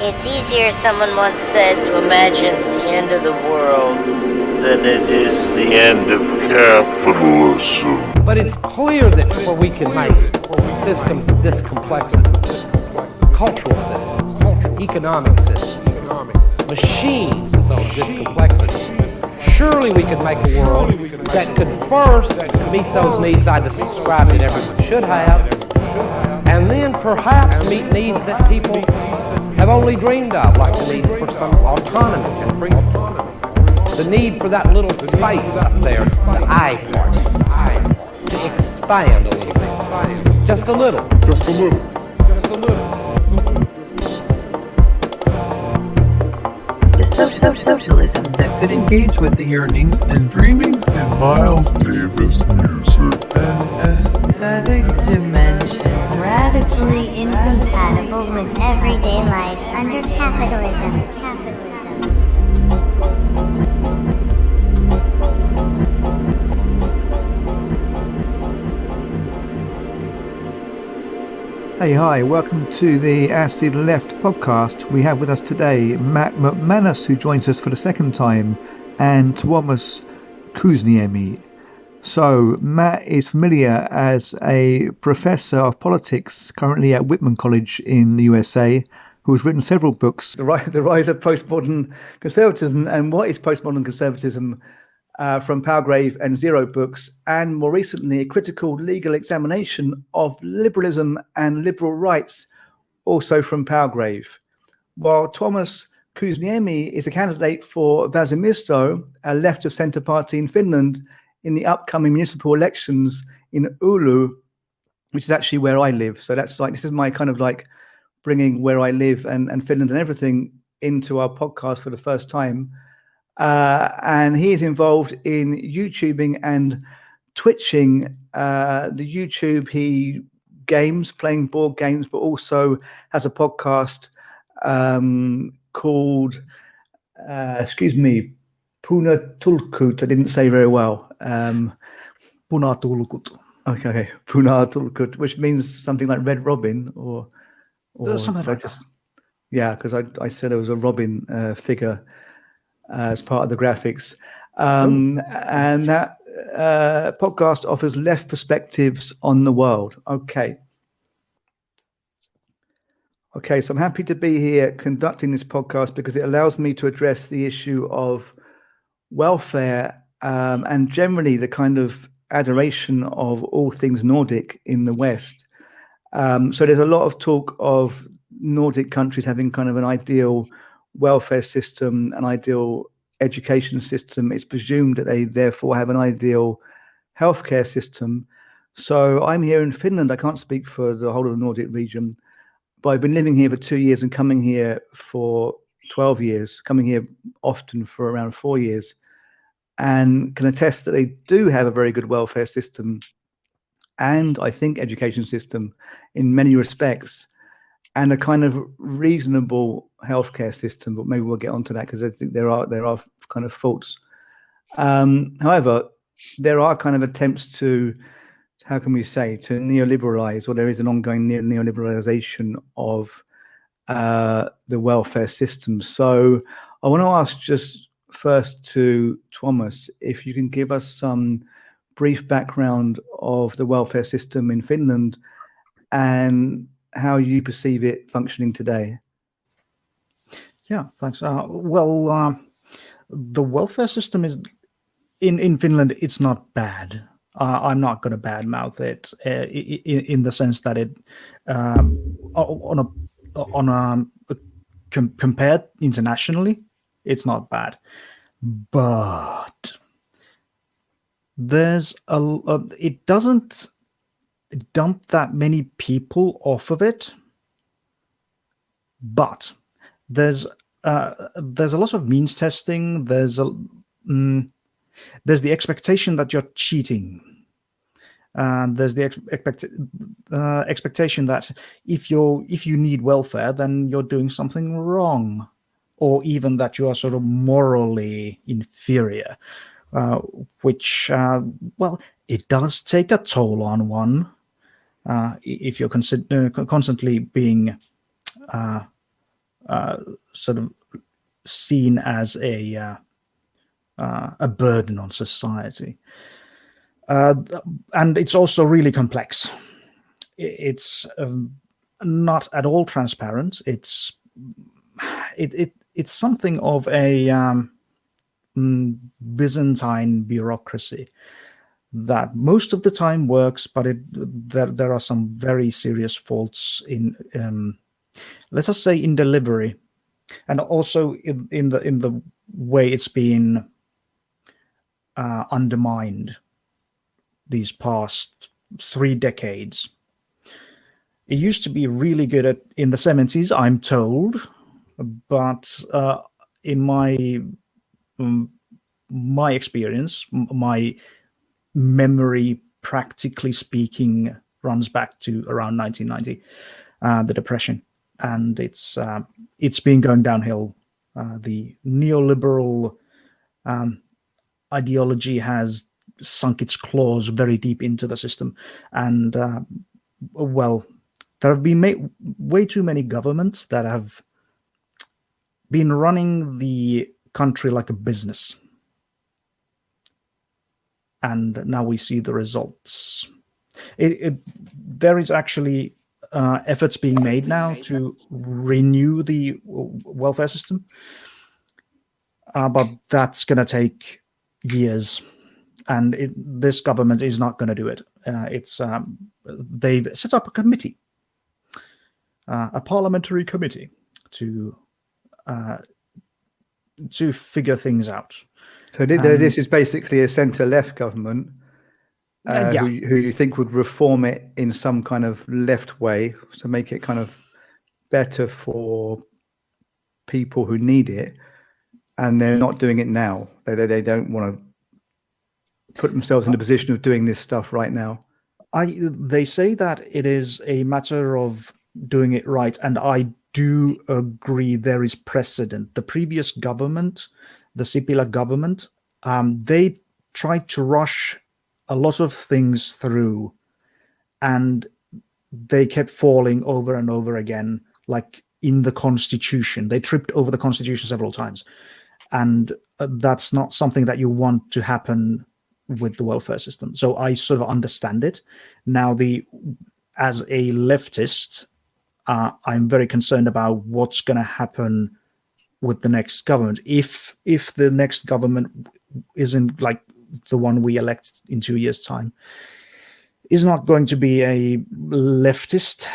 It's easier, someone once said, to imagine the end of the world than it is the end of capitalism. But it's clear that where we can make systems of this complexity, cultural systems, economic systems, machines of this complexity, surely we could make a world that could first meet those needs I described that everyone should have, and then perhaps meet needs that people have only dreamed of, like the need for some autonomy and freedom. The need for that little space up there, the I part, to expand a little bit. Just a little. Just a little. Just a little. The socialism that could engage with the yearnings and dreamings in Miles Davis music. An aesthetic dimension. Radically incompatible with everyday life under capitalism. Hey, hi, welcome to the As the Left podcast. We have with us today Matt McManus, who joins us for the second time, and Tuomas Kuusniemi. So, Matt is familiar as a professor of politics currently at Whitman College in the USA, who has written several books. The Rise of Post-Modern Conservatism and What is Postmodern Conservatism from Palgrave and Zero books, and more recently a critical legal examination of liberalism and liberal rights, also from Palgrave. While Tuomas Kuusniemi is a candidate for Vasemmisto, a left-of-centre party in Finland, in the upcoming municipal elections in Oulu, which is actually where I live. So this is my kind of like bringing where I live and Finland and everything into our podcast for the first time. And he is involved in YouTubing and Twitching. The YouTube, he games, playing board games, but also has a podcast called, Punatulkut. I didn't say very well. Punatulkut. Okay, Punatulkut, which means something like Red Robin, or something like that. Yeah, because I said there was a Robin figure as part of the graphics, and that podcast offers left perspectives on the world. Okay, so I'm happy to be here conducting this podcast because it allows me to address the issue of welfare and generally the kind of adoration of all things Nordic in the West. So there's a lot of talk of Nordic countries having kind of an ideal welfare system, an ideal education system. It's presumed that they therefore have an ideal healthcare system. So I'm here in Finland. I can't speak for the whole of the Nordic region, but I've been living here for 2 years and coming here for 12 years, coming here often for around 4 years, and can attest that they do have a very good welfare system and I think education system in many respects, and a kind of reasonable healthcare system, but maybe we'll get onto that because I think there are kind of faults. However, there are kind of attempts to, how can we say, to neoliberalize, or there is an ongoing neoliberalization of the welfare system. So I want to ask just first to Tuomas, if you can give us some brief background of the welfare system in Finland and how you perceive it functioning today. Yeah, thanks. The welfare system is in Finland. It's not bad. I'm not going to badmouth it in the sense that it compared internationally, it's not bad, but there's it doesn't dump that many people off of it, but there's a lot of means testing. There's the expectation that you're cheating. There's the expectation that if you need welfare, then you're doing something wrong, or even that you are sort of morally inferior, which it does take a toll on one if you're constantly being sort of seen as a burden on society. And it's also really complex. It's not at all transparent. It's something of a Byzantine bureaucracy that most of the time works, but there are some very serious faults in, let's just say, in delivery, and also in the way it's been undermined these past 3 decades. It used to be really good in the 70s, I'm told, but in my experience, my memory, practically speaking, runs back to around 1990, the Depression, and it's been going downhill. The neoliberal ideology has sunk its claws very deep into the system, and well, there have been way too many governments that have been running the country like a business. And now we see the results. There is actually efforts being made now to renew the welfare system, but that's going to take years, and this government is not going to do it. They've set up a committee, a parliamentary committee, to figure things out. So this is basically a centre-left government who you think would reform it in some kind of left way, to make it kind of better for people who need it, and they're not doing it now. They don't want to put themselves in a position of doing this stuff right now. They say that it is a matter of doing it right, and I do agree there is precedent. The previous government, the Sipilä government, they tried to rush a lot of things through, and they kept falling over and over again, like in the constitution. They tripped over the constitution several times, and that's not something that you want to happen with the welfare system. So I sort of understand it. Now, as a leftist, I'm very concerned about what's going to happen with the next government. If the next government isn't like the one we elect in 2 years' time, is not going to be a leftist,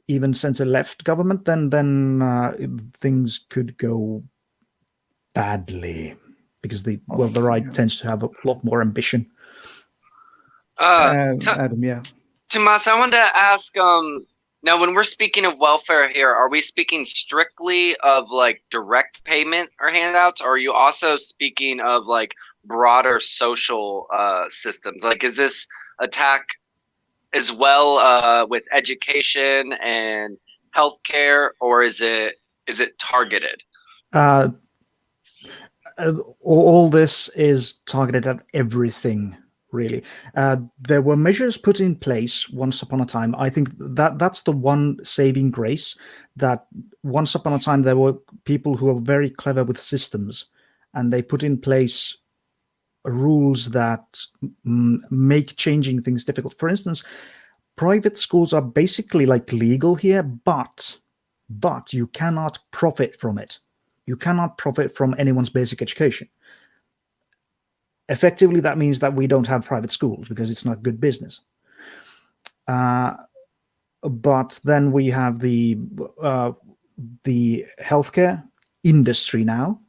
even centre-left government, then things could go badly, because the right tends to have a lot more ambition. Adam, yeah. Tuomas, I wanted to ask, now when we're speaking of welfare here, are we speaking strictly of like direct payment or handouts, or are you also speaking of like broader social systems? Like, is this attack as well with education and healthcare, or is it targeted? All this is targeted at everything, really. There were measures put in place once upon a time. I think that's the one saving grace, that once upon a time there were people who were very clever with systems, and they put in place rules that make changing things difficult. For instance, private schools are basically like legal here, but you cannot profit from it. You cannot profit from anyone's basic education. Effectively, that means that we don't have private schools because it's not good business. But then we have the healthcare industry now,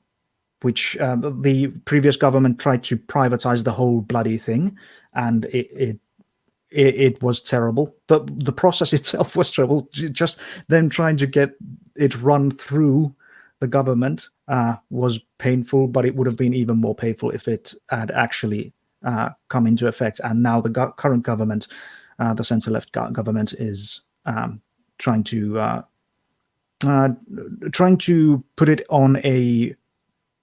which the previous government tried to privatize the whole bloody thing, and it was terrible. The process itself was terrible. Just them trying to get it run through the government was painful, but it would have been even more painful if it had actually come into effect. And now the current government, the centre-left government, is trying to put it on a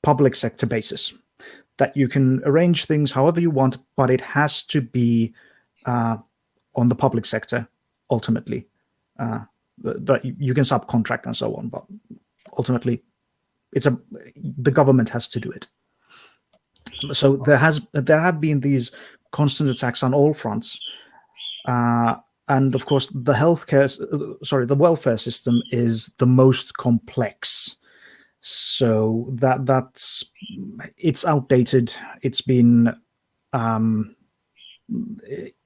public sector basis, that you can arrange things however you want, but it has to be on the public sector ultimately. that you can subcontract and so on, but ultimately the government has to do it. So there have been these constant attacks on all fronts, and of course the welfare system is the most complex. So it's outdated. It's been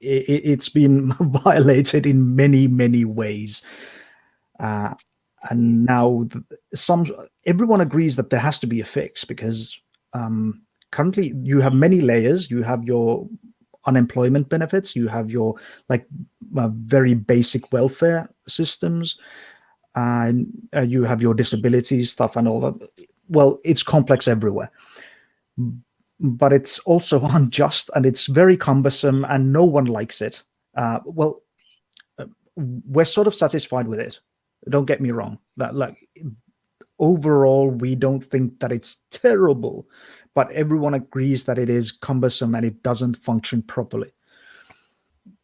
it's been violated in many ways, and now everyone agrees that there has to be a fix, because currently you have many layers. You have your unemployment benefits, you have your very basic welfare systems, and you have your disability stuff and all that. Well, it's complex everywhere, but it's also unjust, and it's very cumbersome, and no one likes it. We're sort of satisfied with it. Don't get me wrong. That overall, we don't think that it's terrible, but everyone agrees that it is cumbersome and it doesn't function properly.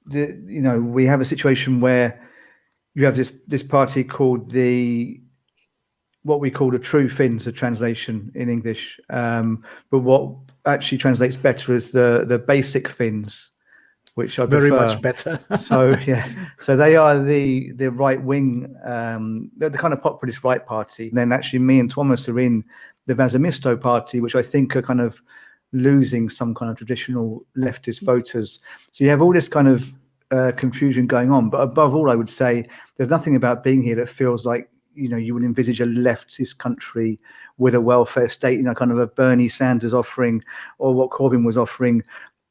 We have a situation where you have this party called what we call the True Finns, a translation in English, but what actually translates better is the Basic Finns, which I prefer. Very much better. So they are the right wing, they're the kind of populist right party. And then actually me and Tuomas are in the Vasemmisto party, which I think are kind of losing some kind of traditional leftist voters. So you have all this kind of confusion going on. But above all, I would say there's nothing about being here that feels like, you would envisage a leftist country with a welfare state, kind of a Bernie Sanders offering, or what Corbyn was offering,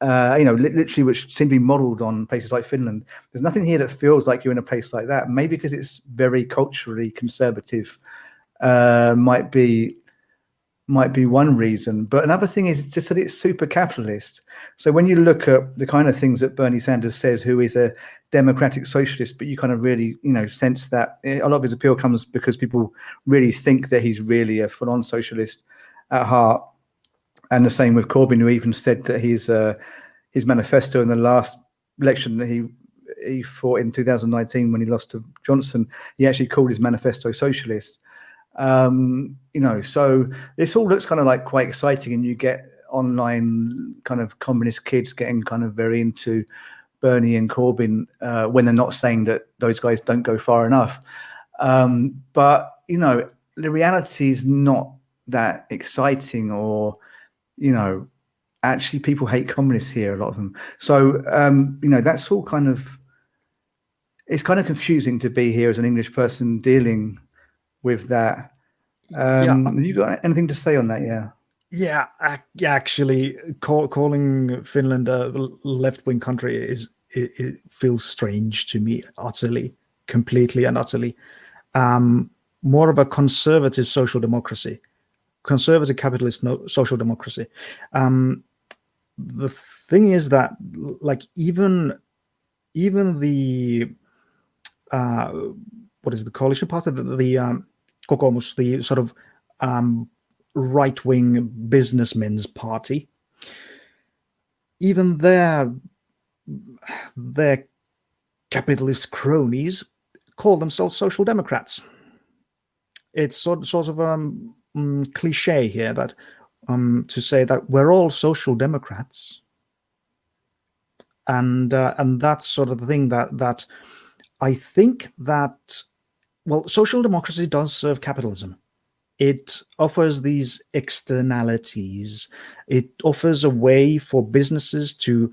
literally, which seem to be modelled on places like Finland. There's nothing here that feels like you're in a place like that. Maybe because it's very culturally conservative, might be one reason. But another thing is just that it's super capitalist. So when you look at the kind of things that Bernie Sanders says, who is a democratic socialist, but you kind of really, sense that a lot of his appeal comes because people really think that he's really a full-on socialist at heart. And the same with Corbyn, who even said that his manifesto in the last election that he fought in 2019 when he lost to Johnson, he actually called his manifesto socialist. So this all looks kind of like quite exciting, and you get online kind of communist kids getting kind of very into Bernie and Corbyn when they're not saying that those guys don't go far enough. But the reality is not that exciting, or actually people hate communists here, a lot of them. So that's all kind of, it's kind of confusing to be here as an English person dealing with that. Have you got anything to say on that? Yeah, actually, calling Finland a left-wing country it feels strange to me, completely and utterly. More of a conservative social democracy, conservative capitalist social democracy. The thing is that, even the what is the coalition party, the Kokoomus, the sort of right-wing businessmen's party, even their capitalist cronies call themselves social democrats. It's sort of cliche here that to say that we're all social democrats, and that's sort of the thing that I think that, well, social democracy does serve capitalism. It offers these externalities. It offers a way for businesses to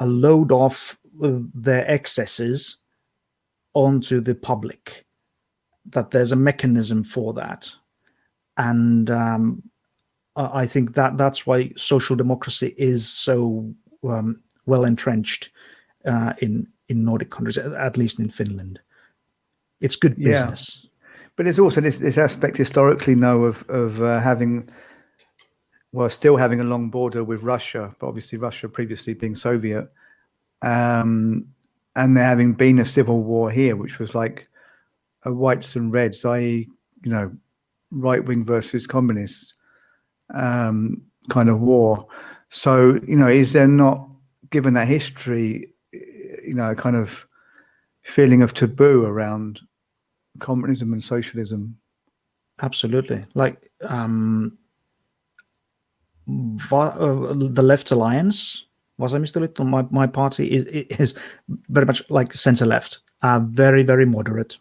load off their excesses onto the public, that there's a mechanism for that. And I think that's why social democracy is so well entrenched in Nordic countries, at least in Finland. It's good business. Yeah. But there's also this aspect historically now of having, well, still having a long border with Russia, but obviously Russia previously being Soviet, and there having been a civil war here, which was like a whites and reds, i.e., right wing versus communists kind of war. So, is there not, given that history, a kind of feeling of taboo around communism and socialism. Absolutely. Like the Left Alliance, Vasemmisto, my party is very much like center-left, very, very moderate.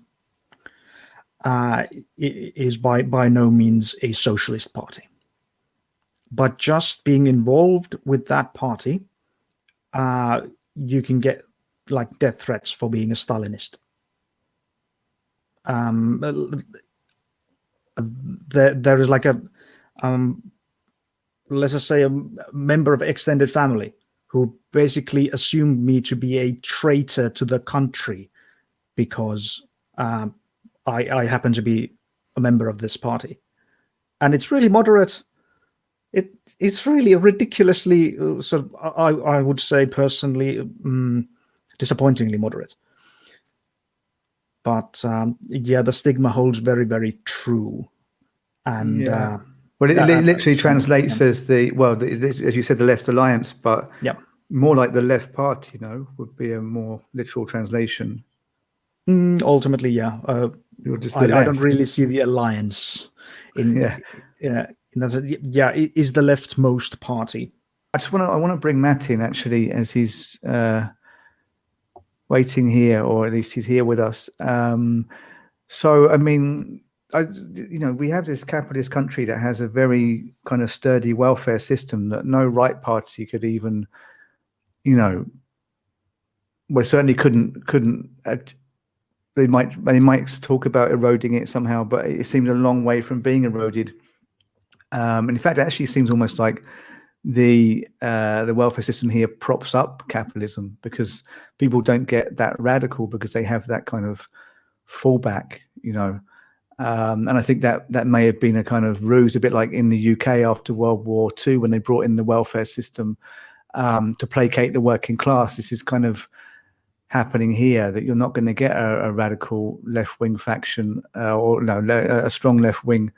It is by no means a socialist party. But just being involved with that party, you can get like death threats for being a Stalinist. There is like a let's just say a member of extended family who basically assumed me to be a traitor to the country because I happen to be a member of this party, and it's really moderate. It's really a ridiculously sort of I would say personally disappointingly moderate. But yeah, the stigma holds very, very true. And well, it literally translates as as you said, the Left Alliance, but more like the Left Party, you know, would be a more literal translation. Ultimately, yeah. I don't really see the alliance in is the leftmost party. I want to bring Matt in actually, as he's waiting here, or at least he's here with us. So I mean, we have this capitalist country that has a very kind of sturdy welfare system that no right party could even, certainly couldn't. They might talk about eroding it somehow, but it seems a long way from being eroded. And in fact, it actually seems almost like the welfare system here props up capitalism, because people don't get that radical because they have that kind of fallback, and I think that may have been a kind of ruse, a bit like in the UK after World War II when they brought in the welfare system to placate the working class. This is kind of happening here, that you're not going to get a radical left-wing faction a strong left-wing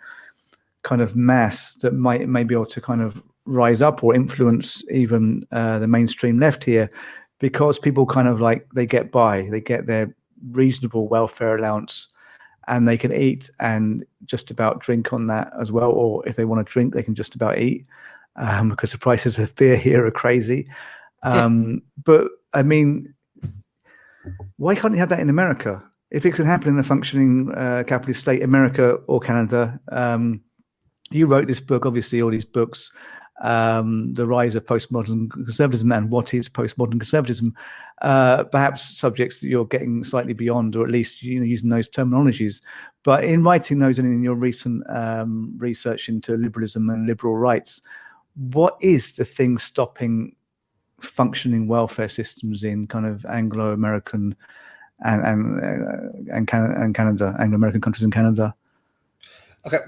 kind of mass that may be able to kind of rise up or influence even the mainstream left here, because people kind of like, they get by, they get their reasonable welfare allowance, and they can eat and just about drink on that as well. Or if they want to drink, they can just about eat, because the prices of beer here are crazy. But I mean, why can't you have that in America? If it could happen in a functioning capitalist state, America or Canada. You wrote this book, obviously, all these books, The Rise of Post-Modern Conservatism and What Is Postmodern Conservatism, perhaps subjects that you're getting slightly beyond, or at least using those terminologies. But in writing those and in your recent research into liberalism and liberal rights, what is the thing stopping functioning welfare systems in kind of Anglo-American and Canada, Anglo-American countries in Canada? Okay.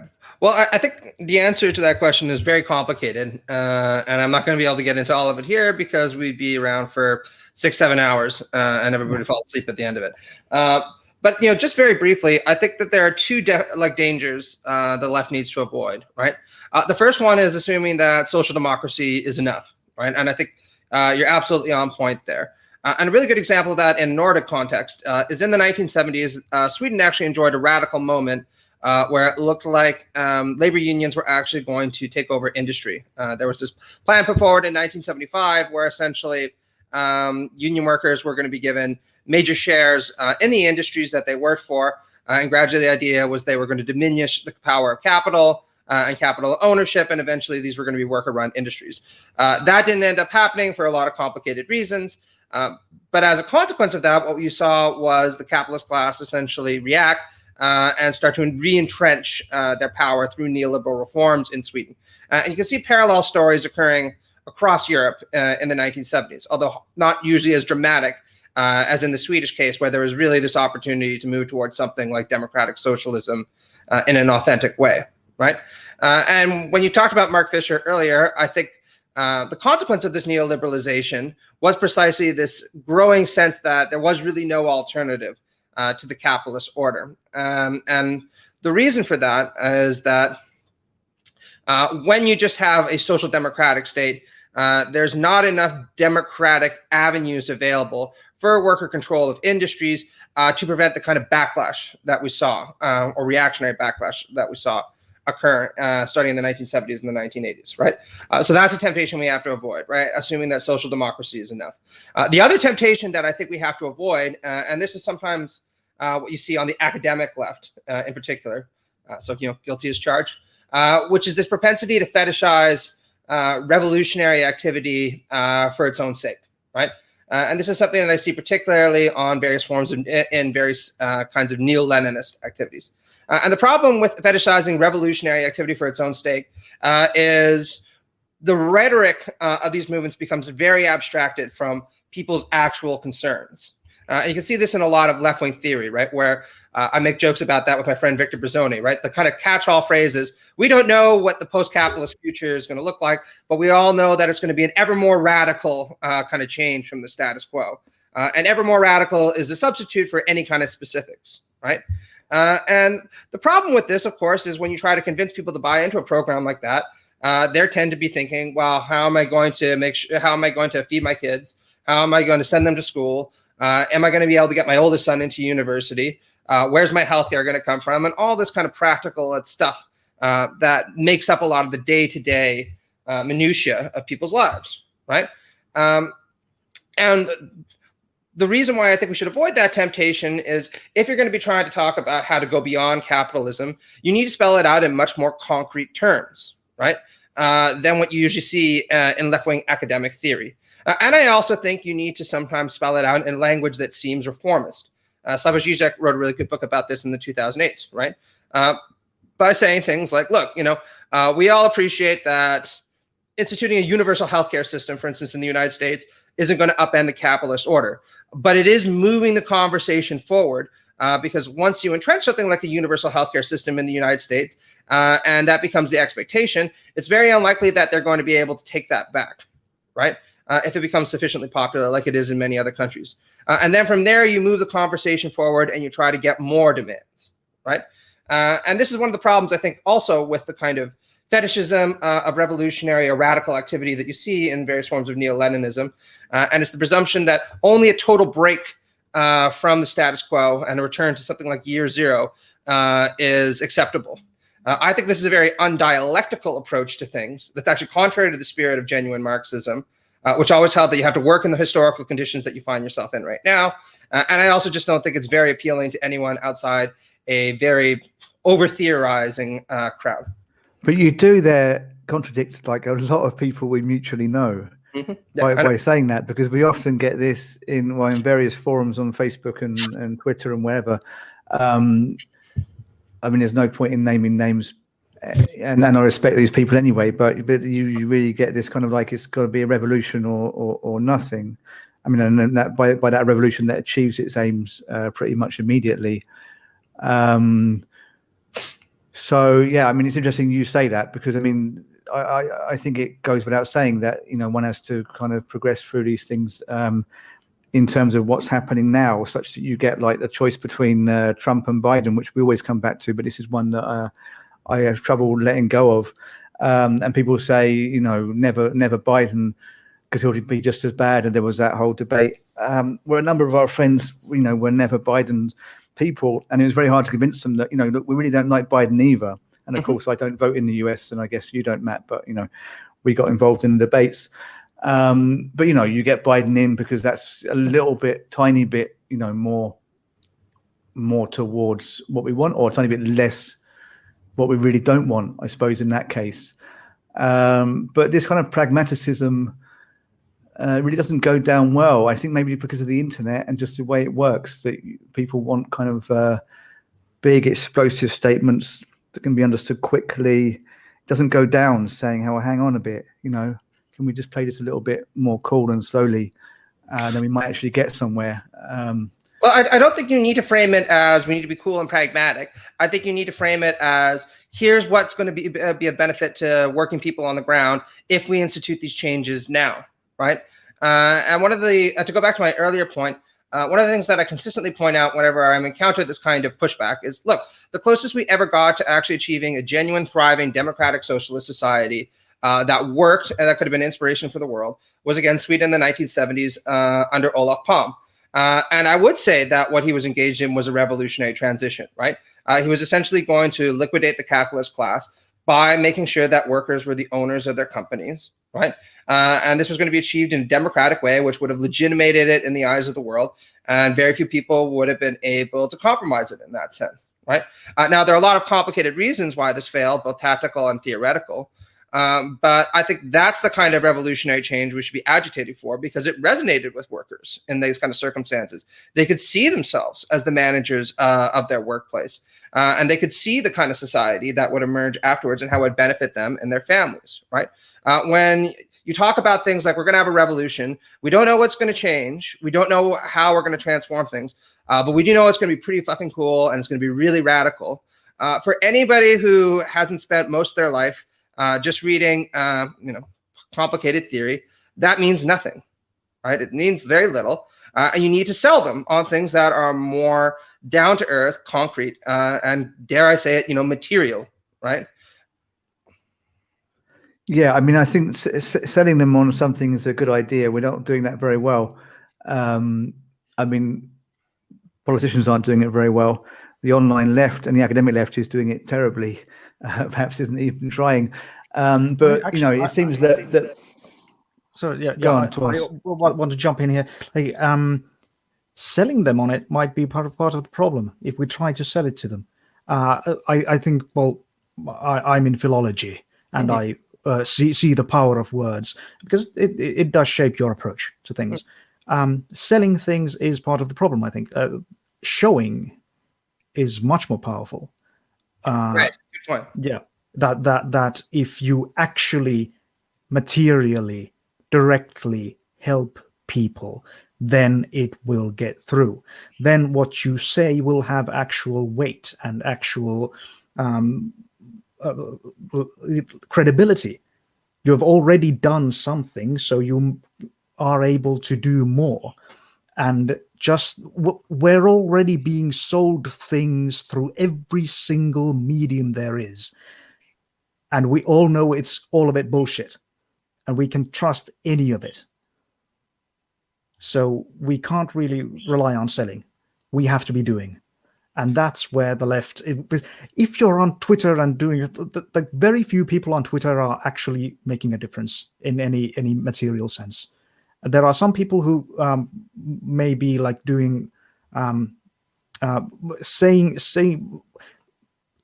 Well, I think the answer to that question is very complicated, and I'm not going to be able to get into all of it here because we'd be around for 6-7 hours, and everybody would fall asleep at the end of it. But just very briefly, I think that there are two dangers the left needs to avoid. Right. The first one is assuming that social democracy is enough. Right. And I think you're absolutely on point there. And a really good example of that in Nordic context is in the 1970s. Sweden actually enjoyed a radical moment where it looked like labor unions were actually going to take over industry. There was this plan put forward in 1975 where essentially union workers were going to be given major shares in the industries that they worked for. And gradually the idea was they were going to diminish the power of capital and capital ownership, and eventually these were going to be worker-run industries. That didn't end up happening for a lot of complicated reasons. But as a consequence of that, what you saw was the capitalist class essentially react and start to re-entrench their power through neoliberal reforms in Sweden. And you can see parallel stories occurring across Europe in the 1970s, although not usually as dramatic as in the Swedish case, where there was really this opportunity to move towards something like democratic socialism in an authentic way, right? And when you talked about Mark Fisher earlier, I think the consequence of this neoliberalization was precisely this growing sense that there was really no alternative to the capitalist order. And the reason for that is that when you just have a social democratic state, there's not enough democratic avenues available for worker control of industries to prevent the kind of backlash that we saw, or reactionary backlash that we saw occur starting in the 1970s and the 1980s, right? So that's a temptation we have to avoid, right? Assuming that social democracy is enough. The other temptation that I think we have to avoid, and this is sometimes what you see on the academic left in particular, so guilty as charged, which is this propensity to fetishize revolutionary activity for its own sake, right? And this is something that I see particularly on various forms in various kinds of neo-Leninist activities. And the problem with fetishizing revolutionary activity for its own sake is the rhetoric of these movements becomes very abstracted from people's actual concerns. And you can see this in a lot of left-wing theory, right? Where I make jokes about that with my friend Victor Brizzoni, right? The kind of catch-all phrases, we don't know what the post-capitalist future is going to look like, but we all know that it's going to be an ever more radical kind of change from the status quo. And ever more radical is a substitute for any kind of specifics, right? And the problem with this, of course, is when you try to convince people to buy into a program like that, they tend to be thinking, well, how am I going to feed my kids? How am I going to send them to school? Am I going to be able to get my oldest son into university? Where's my healthcare going to come from? And all this kind of practical stuff that makes up a lot of the day-to-day minutia of people's lives, right? And the reason why I think we should avoid that temptation is if you're going to be trying to talk about how to go beyond capitalism, you need to spell it out in much more concrete terms, right? Than what you usually see in left-wing academic theory. And I also think you need to sometimes spell it out in language that seems reformist. Slavoj Žižek wrote a really good book about this in the 2008s, right? By saying things like, look, we all appreciate that instituting a universal healthcare system, for instance, in the United States, isn't going to upend the capitalist order. But it is moving the conversation forward because once you entrench something like a universal healthcare system in the United States, and that becomes the expectation, it's very unlikely that they're going to be able to take that back, right? If it becomes sufficiently popular like it is in many other countries. And then from there, you move the conversation forward and you try to get more demands, right? And this is one of the problems, I think, also with the kind of fetishism of revolutionary or radical activity that you see in various forms of neo-Leninism. And it's the presumption that only a total break from the status quo and a return to something like year zero is acceptable. I think this is a very undialectical approach to things that's actually contrary to the spirit of genuine Marxism, which always held that you have to work in the historical conditions that you find yourself in right now. And I also just don't think it's very appealing to anyone outside a very over-theorizing crowd. But you do there contradict like a lot of people we mutually know by saying that, because we often get this in various forums on Facebook and Twitter and wherever. I mean, there's no point in naming names, and I respect these people anyway, but you really get this kind of like it's got to be a revolution or nothing. I mean, and that by that revolution that achieves its aims pretty much immediately. So yeah, I mean, it's interesting you say that, because I mean, I think it goes without saying that one has to kind of progress through these things in terms of what's happening now, such that you get like the choice between Trump and Biden, which we always come back to, but this is one that I have trouble letting go of. And people say, never Biden, because he'll be just as bad. And there was that whole debate where a number of our friends, were never Biden people. And it was very hard to convince them that, look, we really don't like Biden either. And of course, I don't vote in the US, and I guess you don't, Matt, but, we got involved in the debates. But, you get Biden in because that's a little bit, tiny bit, more towards what we want, or a tiny bit less what we really don't want, I suppose, in that case. But this kind of pragmaticism really doesn't go down well. I think maybe because of the internet and just the way it works, that people want kind of big, explosive statements that can be understood quickly. It doesn't go down saying, hang on a bit, can we just play this a little bit more cool and slowly? Then we might actually get somewhere. Well, I don't think you need to frame it as we need to be cool and pragmatic. I think you need to frame it as here's what's going to be a benefit to working people on the ground if we institute these changes now, right? And one of the, to go back to my earlier point, one of the things that I consistently point out whenever I'm encountered this kind of pushback is, look, the closest we ever got to actually achieving a genuine, thriving, democratic socialist society that worked and that could have been inspiration for the world was, again, Sweden in the 1970s under Olof Palme. And I would say that what he was engaged in was a revolutionary transition, right? He was essentially going to liquidate the capitalist class by making sure that workers were the owners of their companies, right? And this was going to be achieved in a democratic way, which would have legitimated it in the eyes of the world. And very few people would have been able to compromise it in that sense, right? Now, there are a lot of complicated reasons why this failed, both tactical and theoretical. But I think that's the kind of revolutionary change we should be agitating for, because it resonated with workers in these kind of circumstances. They could see themselves as the managers of their workplace, and they could see the kind of society that would emerge afterwards and how it would benefit them and their families, right? When you talk about things like we're going to have a revolution, we don't know what's going to change. We don't know how we're going to transform things, but we do know it's going to be pretty fucking cool and it's going to be really radical. For anybody who hasn't spent most of their life just reading, complicated theory, that means nothing, right? It means very little. And you need to sell them on things that are more down to earth, concrete, and dare I say it, material, right? Yeah, I mean, I think selling them on something is a good idea. We're not doing that very well. I mean, politicians aren't doing it very well. The online left and the academic left is doing it terribly. Perhaps isn't even trying. But actually, it seems that. Sorry, yeah. Go on, I want to jump in here. Like, selling them on it might be part of the problem if we try to sell it to them. I think. Well, I'm in philology, and I see the power of words, because it does shape your approach to things. Selling things is part of the problem, I think. Showing is much more powerful. Right. Good point. Yeah. That if you actually materially, directly help people, then it will get through. Then what you say will have actual weight and actual credibility. You have already done something, so you are able to do more. And we're already being sold things through every single medium there is. And we all know it's all a bit bullshit. And we can trust any of it. So we can't really rely on selling. We have to be doing. And that's where the left, if you're on Twitter and doing it, the very few people on Twitter are actually making a difference in any material sense. There are some people who may be like doing,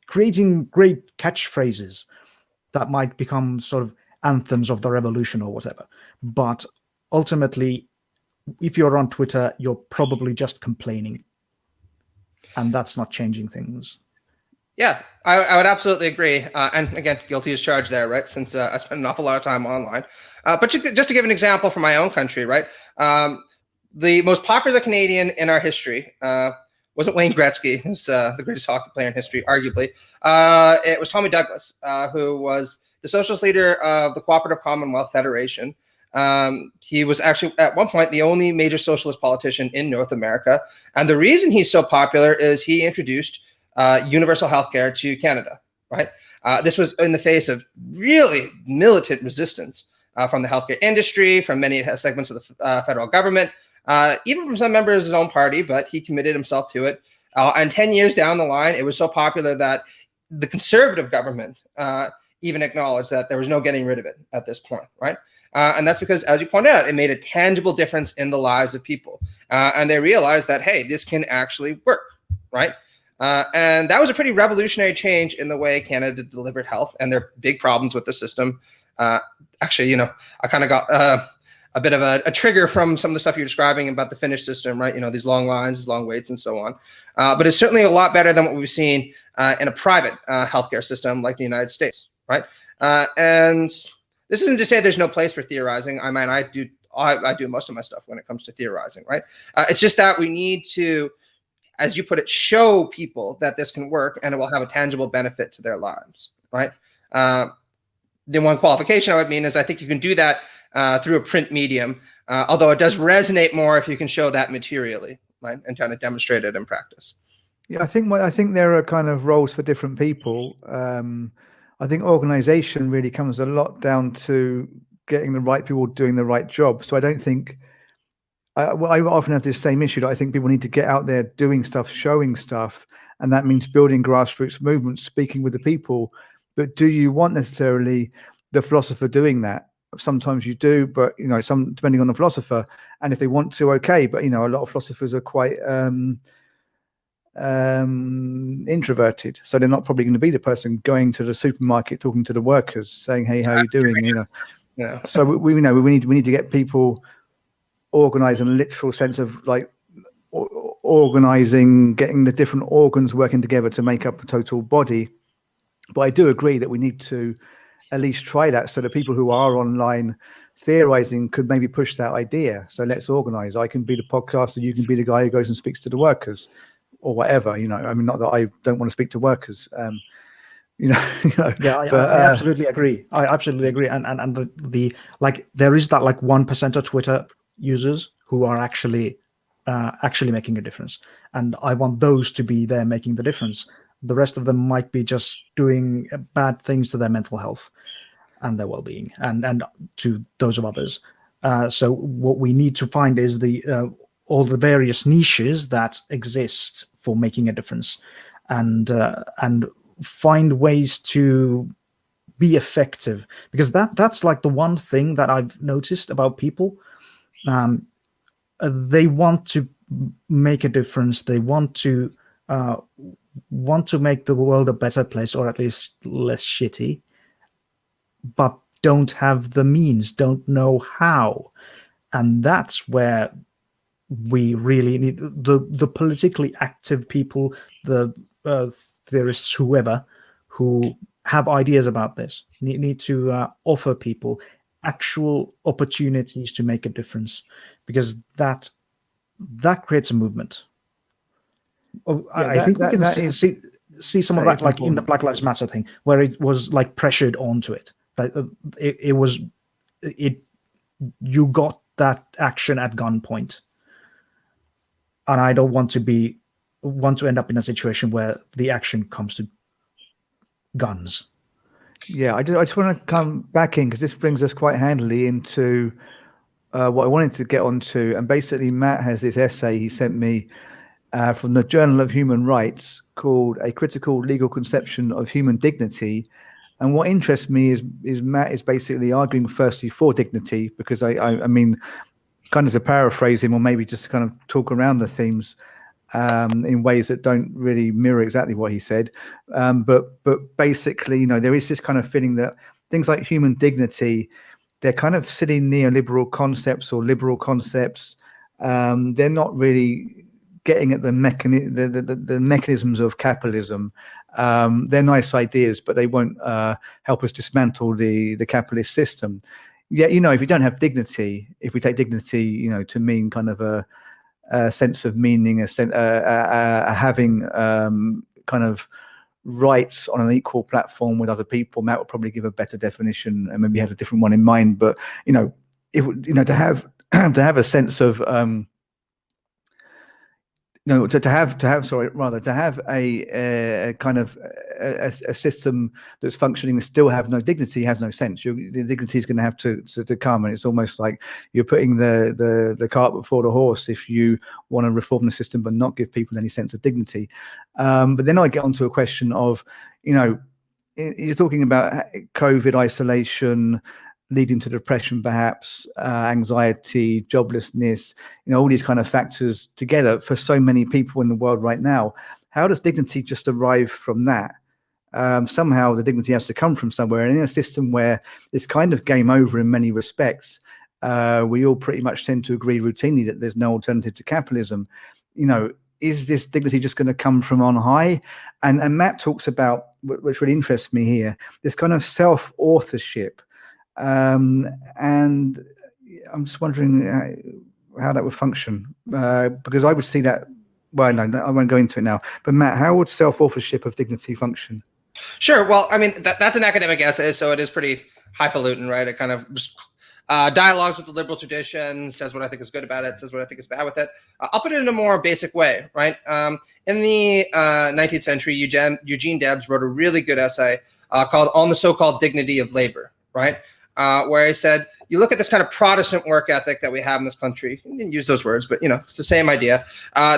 creating great catchphrases that might become sort of anthems of the revolution or whatever. But ultimately, if you're on Twitter, you're probably just complaining. And that's not changing things. Yeah, I would absolutely agree. And again, guilty as charged there, right? Since I spend an awful lot of time online. But just to give an example from my own country, right? The most popular Canadian in our history wasn't Wayne Gretzky, who's the greatest hockey player in history, arguably. It was Tommy Douglas, who was the socialist leader of the Cooperative Commonwealth Federation. He was actually at one point the only major socialist politician in North America. And the reason he's so popular is he introduced universal healthcare to Canada, right? This was in the face of really militant resistance from the healthcare industry, from many segments of the federal government, even from some members of his own party, but he committed himself to it. And 10 years down the line, it was so popular that the conservative government even acknowledged that there was no getting rid of it at this point, right? And that's because, as you pointed out, it made a tangible difference in the lives of people. And they realized that, hey, this can actually work, right? And that was a pretty revolutionary change in the way Canada delivered health and their big problems with the system. Actually, I kind of got a bit of a trigger from some of the stuff you're describing about the Finnish system, right? These long lines, these long waits, and so on. But it's certainly a lot better than what we've seen in a private healthcare system like the United States, right? And this isn't to say there's no place for theorizing. I mean, I do most of my stuff when it comes to theorizing, right? It's just that we need to, as you put it, show people that this can work and it will have a tangible benefit to their lives, right? The one qualification I would mean is I think you can do that through a print medium, although it does resonate more if you can show that materially, right? And trying to demonstrate it in practice. Yeah, I think there are kind of roles for different people. I think organization really comes a lot down to getting the right people doing the right job. So I don't think I often have this same issue that I think people need to get out there doing stuff, showing stuff, and that means building grassroots movements, speaking with the people. But do you want necessarily the philosopher doing that? Sometimes you do, but some depending on the philosopher, and if they want to, okay. But a lot of philosophers are quite introverted, so they're not probably going to be the person going to the supermarket talking to the workers, saying, "Hey, how are you doing?" Yeah. So we need to get people organized in a literal sense of like organizing, getting the different organs working together to make up a total body. But I do agree that we need to at least try that, so the people who are online theorizing could maybe push that idea. So let's organize. I can be the podcaster, you can be the guy who goes and speaks to the workers, or whatever. I mean, not that I don't want to speak to workers. Yeah, I absolutely agree. I absolutely agree. And the like, there is that like 1% of Twitter users who are actually making a difference, and I want those to be there making the difference. The rest of them might be just doing bad things to their mental health and their well-being, and to those of others. So what we need to find is all the various niches that exist for making a difference, and find ways to be effective, because that's like the one thing that I've noticed about people. They want to make a difference. They want to make the world a better place, or at least less shitty, but don't have the means, don't know how. And that's where we really need the politically active people, the theorists, whoever, who have ideas about this, need to offer people actual opportunities to make a difference, because that creates a movement. I think we can see some of that, like in the Black Lives Matter thing, where it was like pressured onto it. You got that action at gunpoint, and I don't want to end up in a situation where the action comes to guns. Yeah, I just want to come back in, because this brings us quite handily into what I wanted to get onto. And basically, Matt has this essay he sent me from the Journal of Human Rights called "A Critical Legal Conception of Human Dignity." And what interests me is Matt is basically arguing firstly for dignity, because I mean, kind of to paraphrase him, or maybe just to kind of talk around the themes in ways that don't really mirror exactly what he said. But basically, there is this kind of feeling that things like human dignity, they're kind of silly neoliberal concepts or liberal concepts. They're not really getting at the mechanisms of capitalism. They're nice ideas, but they won't help us dismantle the capitalist system. Yeah, if you don't have dignity, if we take dignity, to mean kind of a sense of meaning, having kind of rights on an equal platform with other people. Matt would probably give a better definition, and maybe had a different one in mind. But to have a sense of to have a kind of a system that's functioning that still have no dignity has no sense. The dignity is going to have to come, and it's almost like you're putting the cart before the horse if you want to reform the system but not give people any sense of dignity. But then I get onto a question of, you're talking about COVID isolation leading to depression, perhaps anxiety, joblessness, all these kind of factors together for so many people in the world right now. How does dignity just arrive from that? Somehow the dignity has to come from somewhere. And in a system where it's kind of game over in many respects, we all pretty much tend to agree routinely that there's no alternative to capitalism. Is this dignity just going to come from on high? And Matt talks about, which really interests me here, this kind of self-authorship. And I'm just wondering how that would function, because I would see that. Well, no, I won't go into it now. But Matt, how would self-authorship of dignity function? Sure. Well, I mean, that's an academic essay, so it is pretty highfalutin, right? It kind of dialogues with the liberal tradition, says what I think is good about it, says what I think is bad with it. I'll put it in a more basic way, right? In the 19th century, Eugene Debs wrote a really good essay called "On the So-Called Dignity of Labor," right? Where he said, you look at this kind of Protestant work ethic that we have in this country. You didn't use those words, but it's the same idea.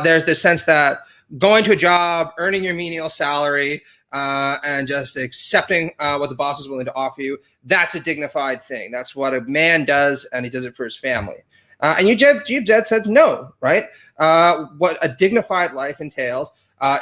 There's this sense that going to a job, earning your menial salary, and just accepting what the boss is willing to offer you, that's a dignified thing. That's what a man does, and he does it for his family. And Eugene says no, right? What a dignified life entails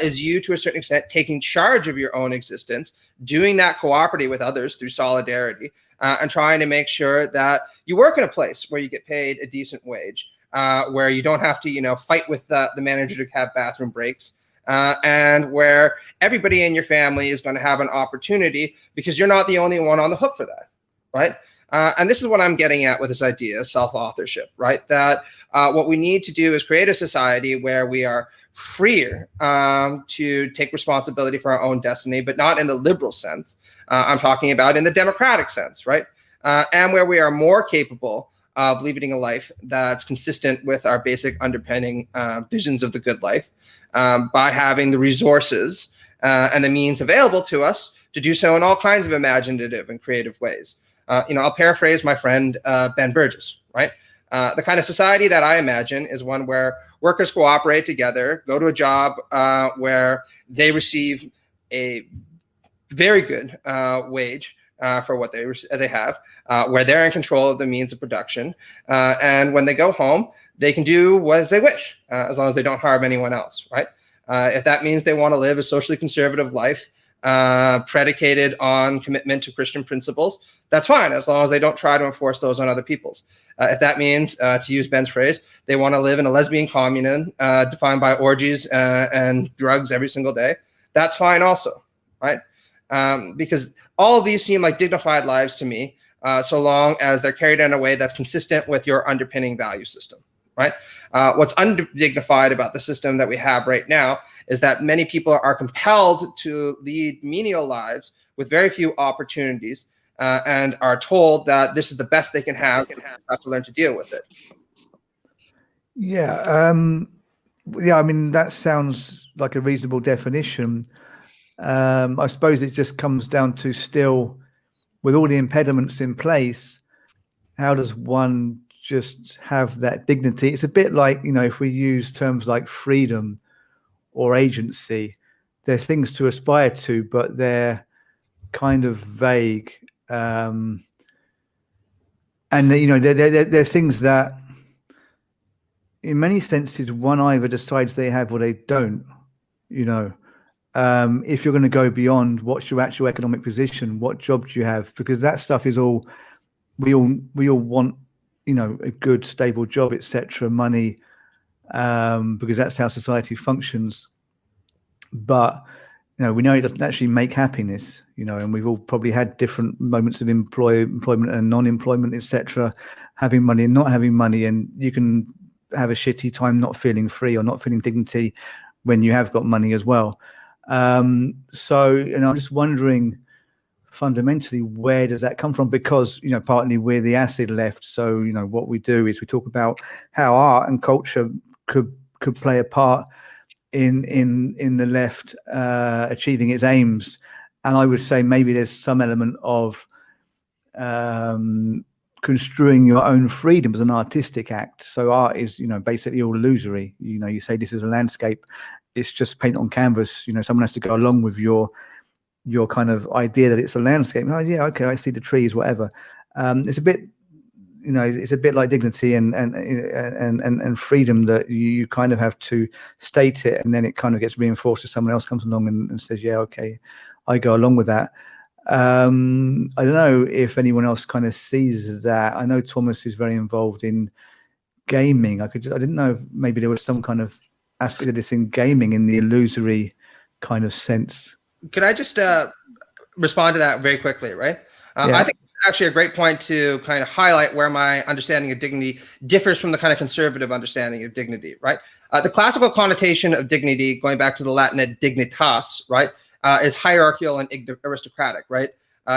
is you, to a certain extent, taking charge of your own existence, doing that cooperatively with others through solidarity, and trying to make sure that you work in a place where you get paid a decent wage, where you don't have to, fight with the manager to have bathroom breaks, and where everybody in your family is going to have an opportunity because you're not the only one on the hook for that, right? And this is what I'm getting at with this idea of self-authorship, right? That what we need to do is create a society where we are freer to take responsibility for our own destiny, but not in the liberal sense. I'm talking about in the democratic sense, right? And where we are more capable of leading a life that's consistent with our basic underpinning visions of the good life by having the resources and the means available to us to do so in all kinds of imaginative and creative ways. I'll paraphrase my friend Ben Burgess, right? The kind of society that I imagine is one where workers cooperate together, go to a job where they receive a very good wage for what they have, where they're in control of the means of production, and when they go home, they can do as they wish, as long as they don't harm anyone else, right? If that means they want to live a socially conservative life predicated on commitment to Christian principles, that's fine, as long as they don't try to enforce those on other people's. If that means, to use Ben's phrase, they want to live in a lesbian commune defined by orgies and drugs every single day, that's fine also, right? Because all of these seem like dignified lives to me, so long as they're carried in a way that's consistent with your underpinning value system, right? What's undignified about the system that we have right now is that many people are compelled to lead menial lives with very few opportunities and are told that this is the best they can have to learn to deal with it. Yeah, I mean, that sounds like a reasonable definition. I suppose it just comes down to still, with all the impediments in place, how does one just have that dignity? It's a bit like, if we use terms like freedom or agency, they're things to aspire to, but they're kind of vague. And they're things that, in many senses, one either decides they have or they don't. If you're going to go beyond what's your actual economic position, what job do you have? Because that stuff is all we all want. A good, stable job, etc., money, because that's how society functions. But we know it doesn't actually make happiness. And we've all probably had different moments of employment and non-employment, etc., having money and not having money, and you can have a shitty time not feeling free or not feeling dignity when you have got money as well. I'm just wondering, fundamentally, where does that come from? Because partly we're the acid left, so what we do is we talk about how art and culture could play a part in the left achieving its aims, and I would say maybe there's some element of construing your own freedom as an artistic act. So art is basically all illusory. You say this is a landscape, it's just paint on canvas. Someone has to go along with your kind of idea that it's a landscape. Oh yeah, okay, I see the trees, whatever. It's a bit, it's a bit like dignity and freedom, that you kind of have to state it, and then it kind of gets reinforced if someone else comes along and says, yeah, okay, I go along with that. I don't know if anyone else kind of sees that. I know Tuomas is very involved in gaming. I didn't know if maybe there was some kind of aspect of this in gaming in the illusory kind of sense. Could I just respond to that very quickly, right? I think it's actually a great point to kind of highlight where my understanding of dignity differs from the kind of conservative understanding of dignity, right? The classical connotation of dignity, going back to the Latin dignitas, right, is hierarchical and aristocratic, right?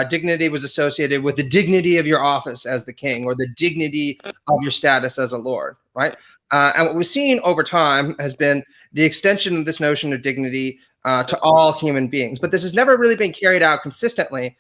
Dignity was associated with the dignity of your office as the king, or the dignity of your status as a lord, right? And what we've seen over time has been the extension of this notion of dignity to all human beings. But this has never really been carried out consistently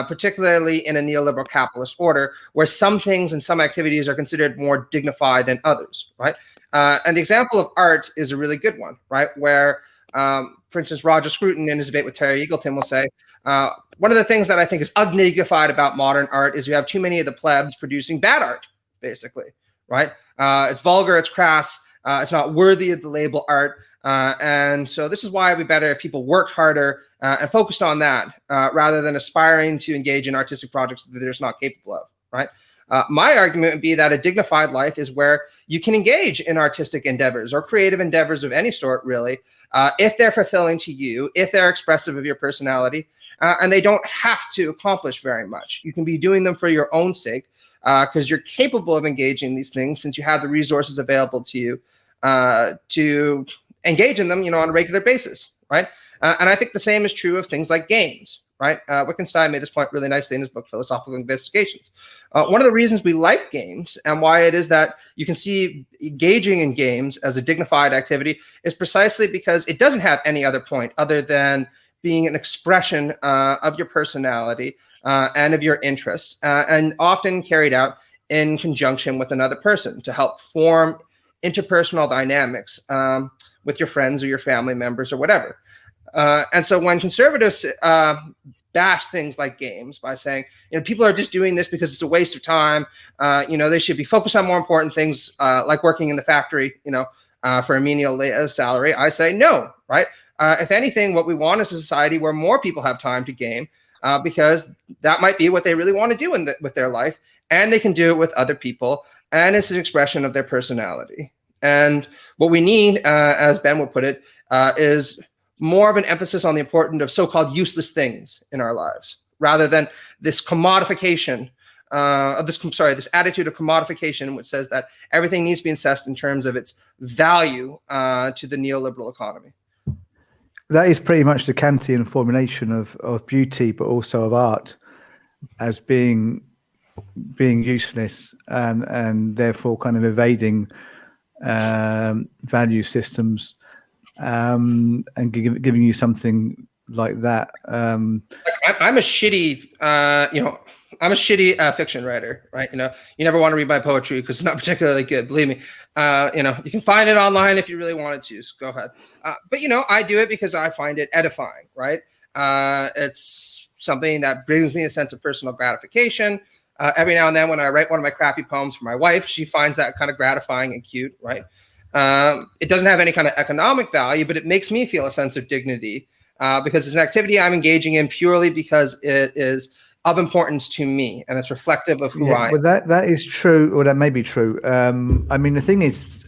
particularly in a neoliberal capitalist order, where some things and some activities are considered more dignified than others, right? And the example of art is a really good one, right? Where, for instance, Roger Scruton in his debate with Terry Eagleton will say, one of the things that I think is undignified about modern art is you have too many of the plebs producing bad art, basically, right? It's vulgar, it's crass, it's not worthy of the label art. And so this is why it'd be better if people worked harder and focused on that rather than aspiring to engage in artistic projects that they're just not capable of, right? My argument would be that a dignified life is where you can engage in artistic endeavors or creative endeavors of any sort, really, if they're fulfilling to you, if they're expressive of your personality, and they don't have to accomplish very much. You can be doing them for your own sake because you're capable of engaging in these things since you have the resources available to you to engage in them, on a regular basis, right? And I think the same is true of things like games, right? Wittgenstein made this point really nicely in his book, Philosophical Investigations. One of the reasons we like games and why it is that you can see engaging in games as a dignified activity is precisely because it doesn't have any other point other than being an expression of your personality and of your interest, and often carried out in conjunction with another person to help form interpersonal dynamics with your friends or your family members or whatever. And so when conservatives bash things like games by saying, people are just doing this because it's a waste of time, they should be focused on more important things like working in the factory, for a menial salary, I say no, right? If anything, what we want is a society where more people have time to game because that might be what they really want to do with their life, and they can do it with other people, and it's an expression of their personality. And what we need, as Ben would put it, is more of an emphasis on the importance of so-called useless things in our lives, rather than this commodification, this attitude of commodification, which says that everything needs to be assessed in terms of its value to the neoliberal economy. That is pretty much the Kantian formulation of beauty, but also of art as being useless and therefore kind of evading value systems and giving you something like that. I'm a shitty, I'm a shitty fiction writer, right? You never want to read my poetry because it's not particularly good. Believe me. You can find it online if you really wanted to. So go ahead. But I do it because I find it edifying, right? It's something that brings me a sense of personal gratification. Every now and then, when I write one of my crappy poems for my wife, she finds that kind of gratifying and cute, right? It doesn't have any kind of economic value, but it makes me feel a sense of dignity because it's an activity I'm engaging in purely because it is of importance to me and it's reflective of who I am. Well, that is true, or that may be true. The thing is,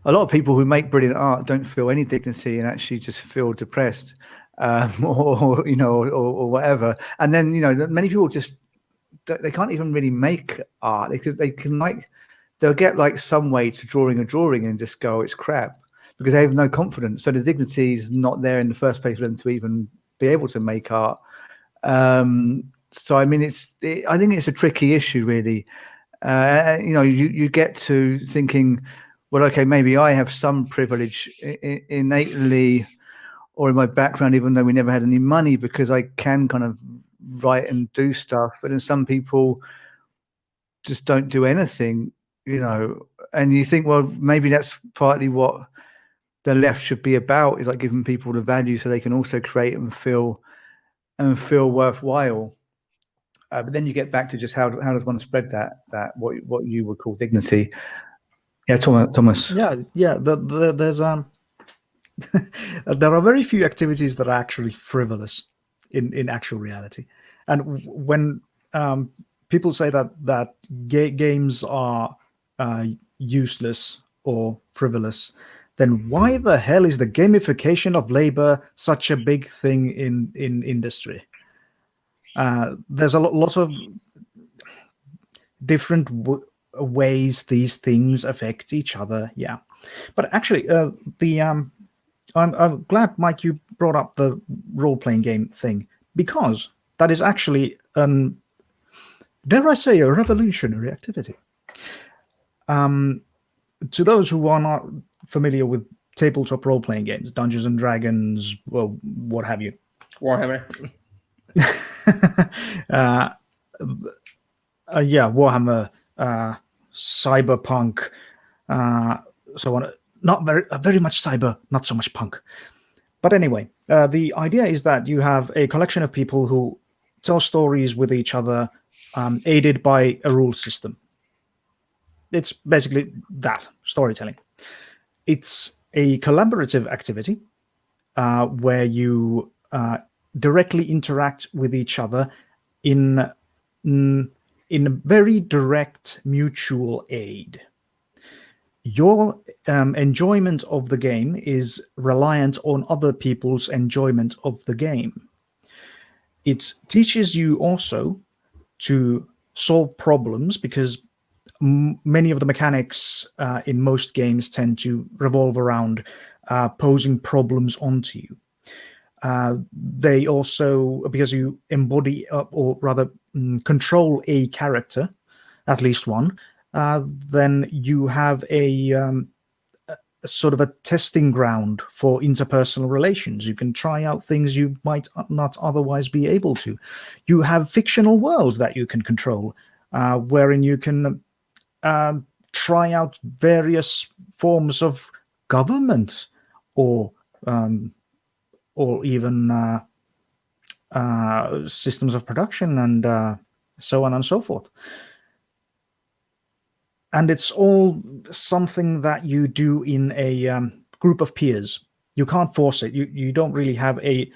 a lot of people who make brilliant art don't feel any dignity and actually just feel depressed, or whatever. And then many people just they can't even really make art because they can they'll get some way to drawing a drawing and just go, it's crap, because they have no confidence. So the dignity is not there in the first place for them to even be able to make art. So I think it's a tricky issue, really. You get to thinking, well, okay, maybe I have some privilege innately or in my background, even though we never had any money, because I can kind of write and do stuff. But then some people just don't do anything, and you think, well, maybe that's partly what the left should be about, is giving people the value so they can also create and feel worthwhile. But then you get back to just how does one spread that what you would call dignity? Yeah, Thomas. Yeah. There's there are very few activities that are actually frivolous in actual reality, and when people say that games are useless or frivolous, then why the hell is the gamification of labor such a big thing in industry? There's a lot of different ways these things affect each other. Yeah, but actually, I'm glad, Mike, you brought up the role-playing game thing, because that is actually dare I say, a revolutionary activity. To those who are not familiar with tabletop role-playing games, Dungeons and Dragons, well, what have you, Warhammer. Warhammer, cyberpunk, so on. Not very much cyber, not so much punk. But anyway, the idea is that you have a collection of people who tell stories with each other, aided by a rule system. It's basically that, storytelling. It's a collaborative activity where you directly interact with each other in very direct mutual aid. Your enjoyment of the game is reliant on other people's enjoyment of the game. It teaches you also to solve problems, because many of the mechanics in most games tend to revolve around posing problems onto you. They also, because you embody or rather control a character, at least one, then you have a sort of a testing ground for interpersonal relations. You can try out things you might not otherwise be able to. You have fictional worlds that you can control, wherein you can try out various forms of government, or even systems of production, and so on and so forth. And it's all something that you do in a group of peers. You can't force it. You don't really have an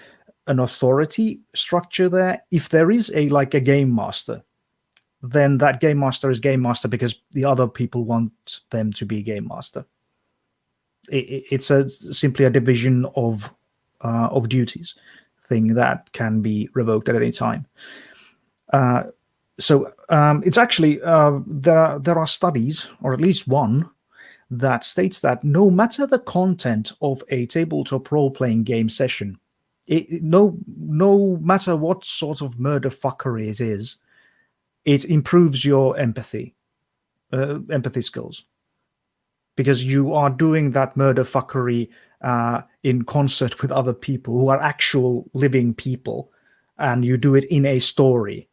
authority structure there. If there is a game master, then that game master is game master because the other people want them to be game master. It's simply a division of duties thing that can be revoked at any time. So it's actually there are studies, or at least one, that states that no matter the content of a tabletop role-playing game session, no matter what sort of murder fuckery it is, it improves your empathy skills, because you are doing that murder fuckery in concert with other people who are actual living people, and you do it in a story.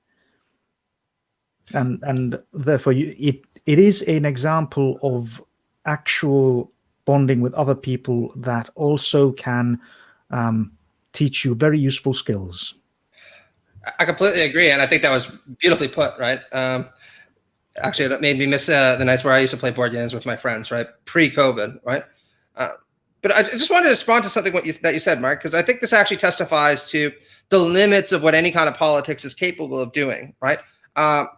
And therefore, it is an example of actual bonding with other people that also can teach you very useful skills. I completely agree, and I think that was beautifully put, right? Actually, it made me miss the nights where I used to play board games with my friends, right? Pre-COVID, right? But I just wanted to respond to something that you said, Mark, because I think this actually testifies to the limits of what any kind of politics is capable of doing, right? A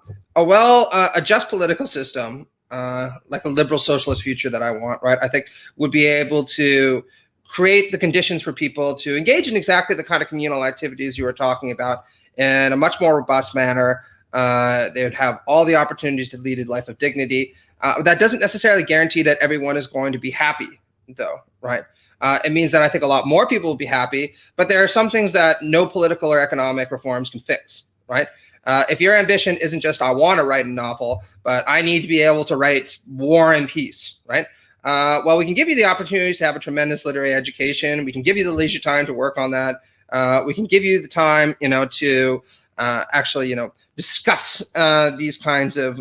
just political system, like a liberal socialist future that I want, right, I think would be able to create the conditions for people to engage in exactly the kind of communal activities you were talking about in a much more robust manner. They would have all the opportunities to lead a life of dignity. That doesn't necessarily guarantee that everyone is going to be happy, though, right? It means that I think a lot more people will be happy, but there are some things that no political or economic reforms can fix, right? If your ambition isn't just, I want to write a novel, but I need to be able to write war and peace, right? Well, we can give you the opportunities to have a tremendous literary education. We can give you the leisure time to work on that. We can give you the time, to actually, discuss these kinds of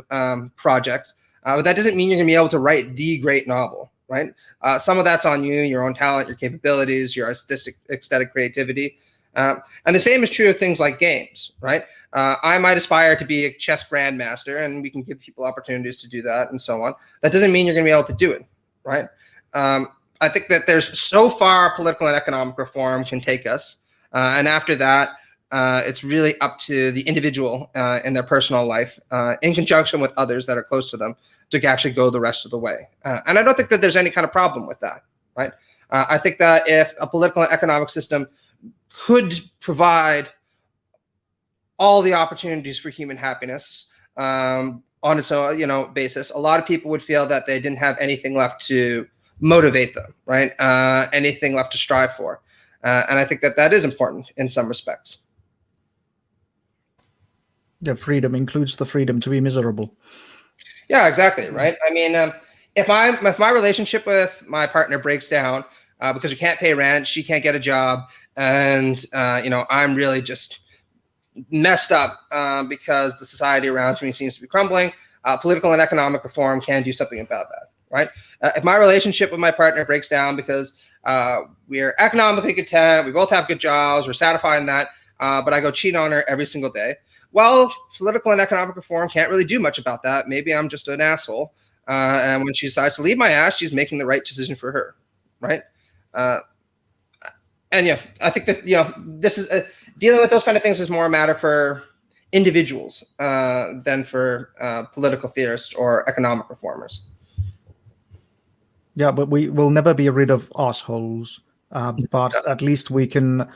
projects. But that doesn't mean you're going to be able to write the great novel, right? Some of that's on you, your own talent, your capabilities, your aesthetic creativity. And the same is true of things like games, right? I might aspire to be a chess grandmaster, and we can give people opportunities to do that and so on. That doesn't mean you're going to be able to do it, right? I think that there's so far political and economic reform can take us. And after that, it's really up to the individual in their personal life, in conjunction with others that are close to them, to actually go the rest of the way. And I don't think that there's any kind of problem with that, right? I think that if a political and economic system could provide all the opportunities for human happiness on its own, basis, a lot of people would feel that they didn't have anything left to motivate them, right? Anything left to strive for. And I think that is important in some respects. The freedom includes the freedom to be miserable. Yeah, exactly, right? I mean, if my relationship with my partner breaks down because we can't pay rent, she can't get a job, and I'm really just messed up because the society around me seems to be crumbling. Political and economic reform can do something about that, right? If my relationship with my partner breaks down because we're economically content, we both have good jobs, we're satisfied in that, but I go cheat on her every single day. Well, political and economic reform can't really do much about that. Maybe I'm just an asshole. And when she decides to leave my ass, she's making the right decision for her, right? And yeah, I think that, this is dealing with those kind of things is more a matter for individuals than for political theorists or economic reformers. Yeah, but we will never be rid of assholes. But at least we can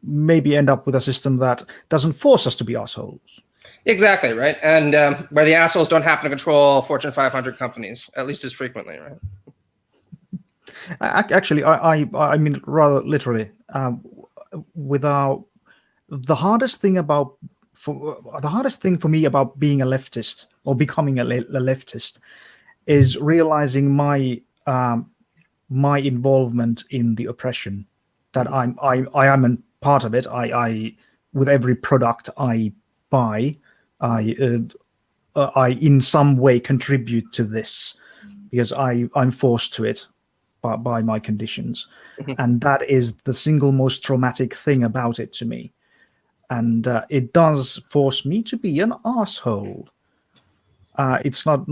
maybe end up with a system that doesn't force us to be assholes. Exactly, right? And where the assholes don't happen to control Fortune 500 companies, at least as frequently, right? Actually, I mean, rather literally, without the hardest thing for me about being a leftist or becoming a leftist is realizing my involvement in the oppression, that I am a part of it. I with every product I buy, I in some way contribute to this because I'm forced to it by my conditions. And that is the single most traumatic thing about it to me. And it does force me to be an asshole. It's not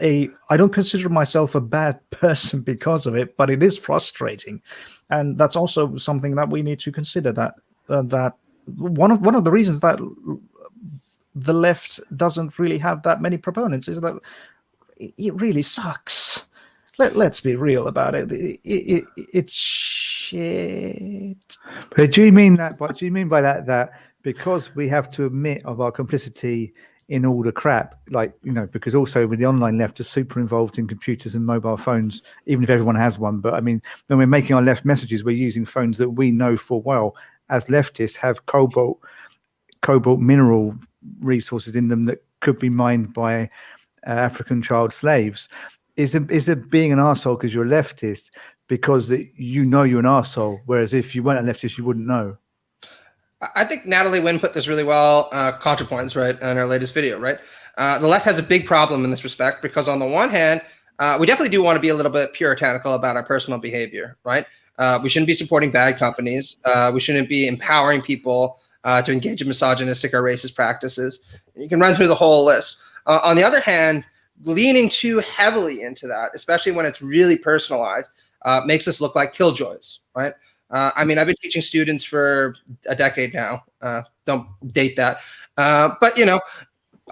a, I don't consider myself a bad person because of it, but it is frustrating. And that's also something that we need to consider, that one of the reasons that the left doesn't really have that many proponents is that it really sucks. Let's be real about it. It's shit. But do you mean that? But do you mean by that because we have to admit of our complicity in all the crap, because also with the online left are super involved in computers and mobile phones, even if everyone has one. But I mean, when we're making our left messages, we're using phones that we know full well as leftists have cobalt mineral resources in them that could be mined by African child slaves. Is it being an arsehole because you're a leftist because you're an arsehole, whereas if you weren't a leftist, you wouldn't know? I think Natalie Wynn put this really well, ContraPoints, right, in our latest video, right? The left has a big problem in this respect because on the one hand, we definitely do want to be a little bit puritanical about our personal behavior, right? We shouldn't be supporting bad companies. We shouldn't be empowering people to engage in misogynistic or racist practices. You can run through the whole list. On the other hand, leaning too heavily into that, especially when it's really personalized, makes us look like killjoys, right? I mean, I've been teaching students for a decade now. Don't date that. But,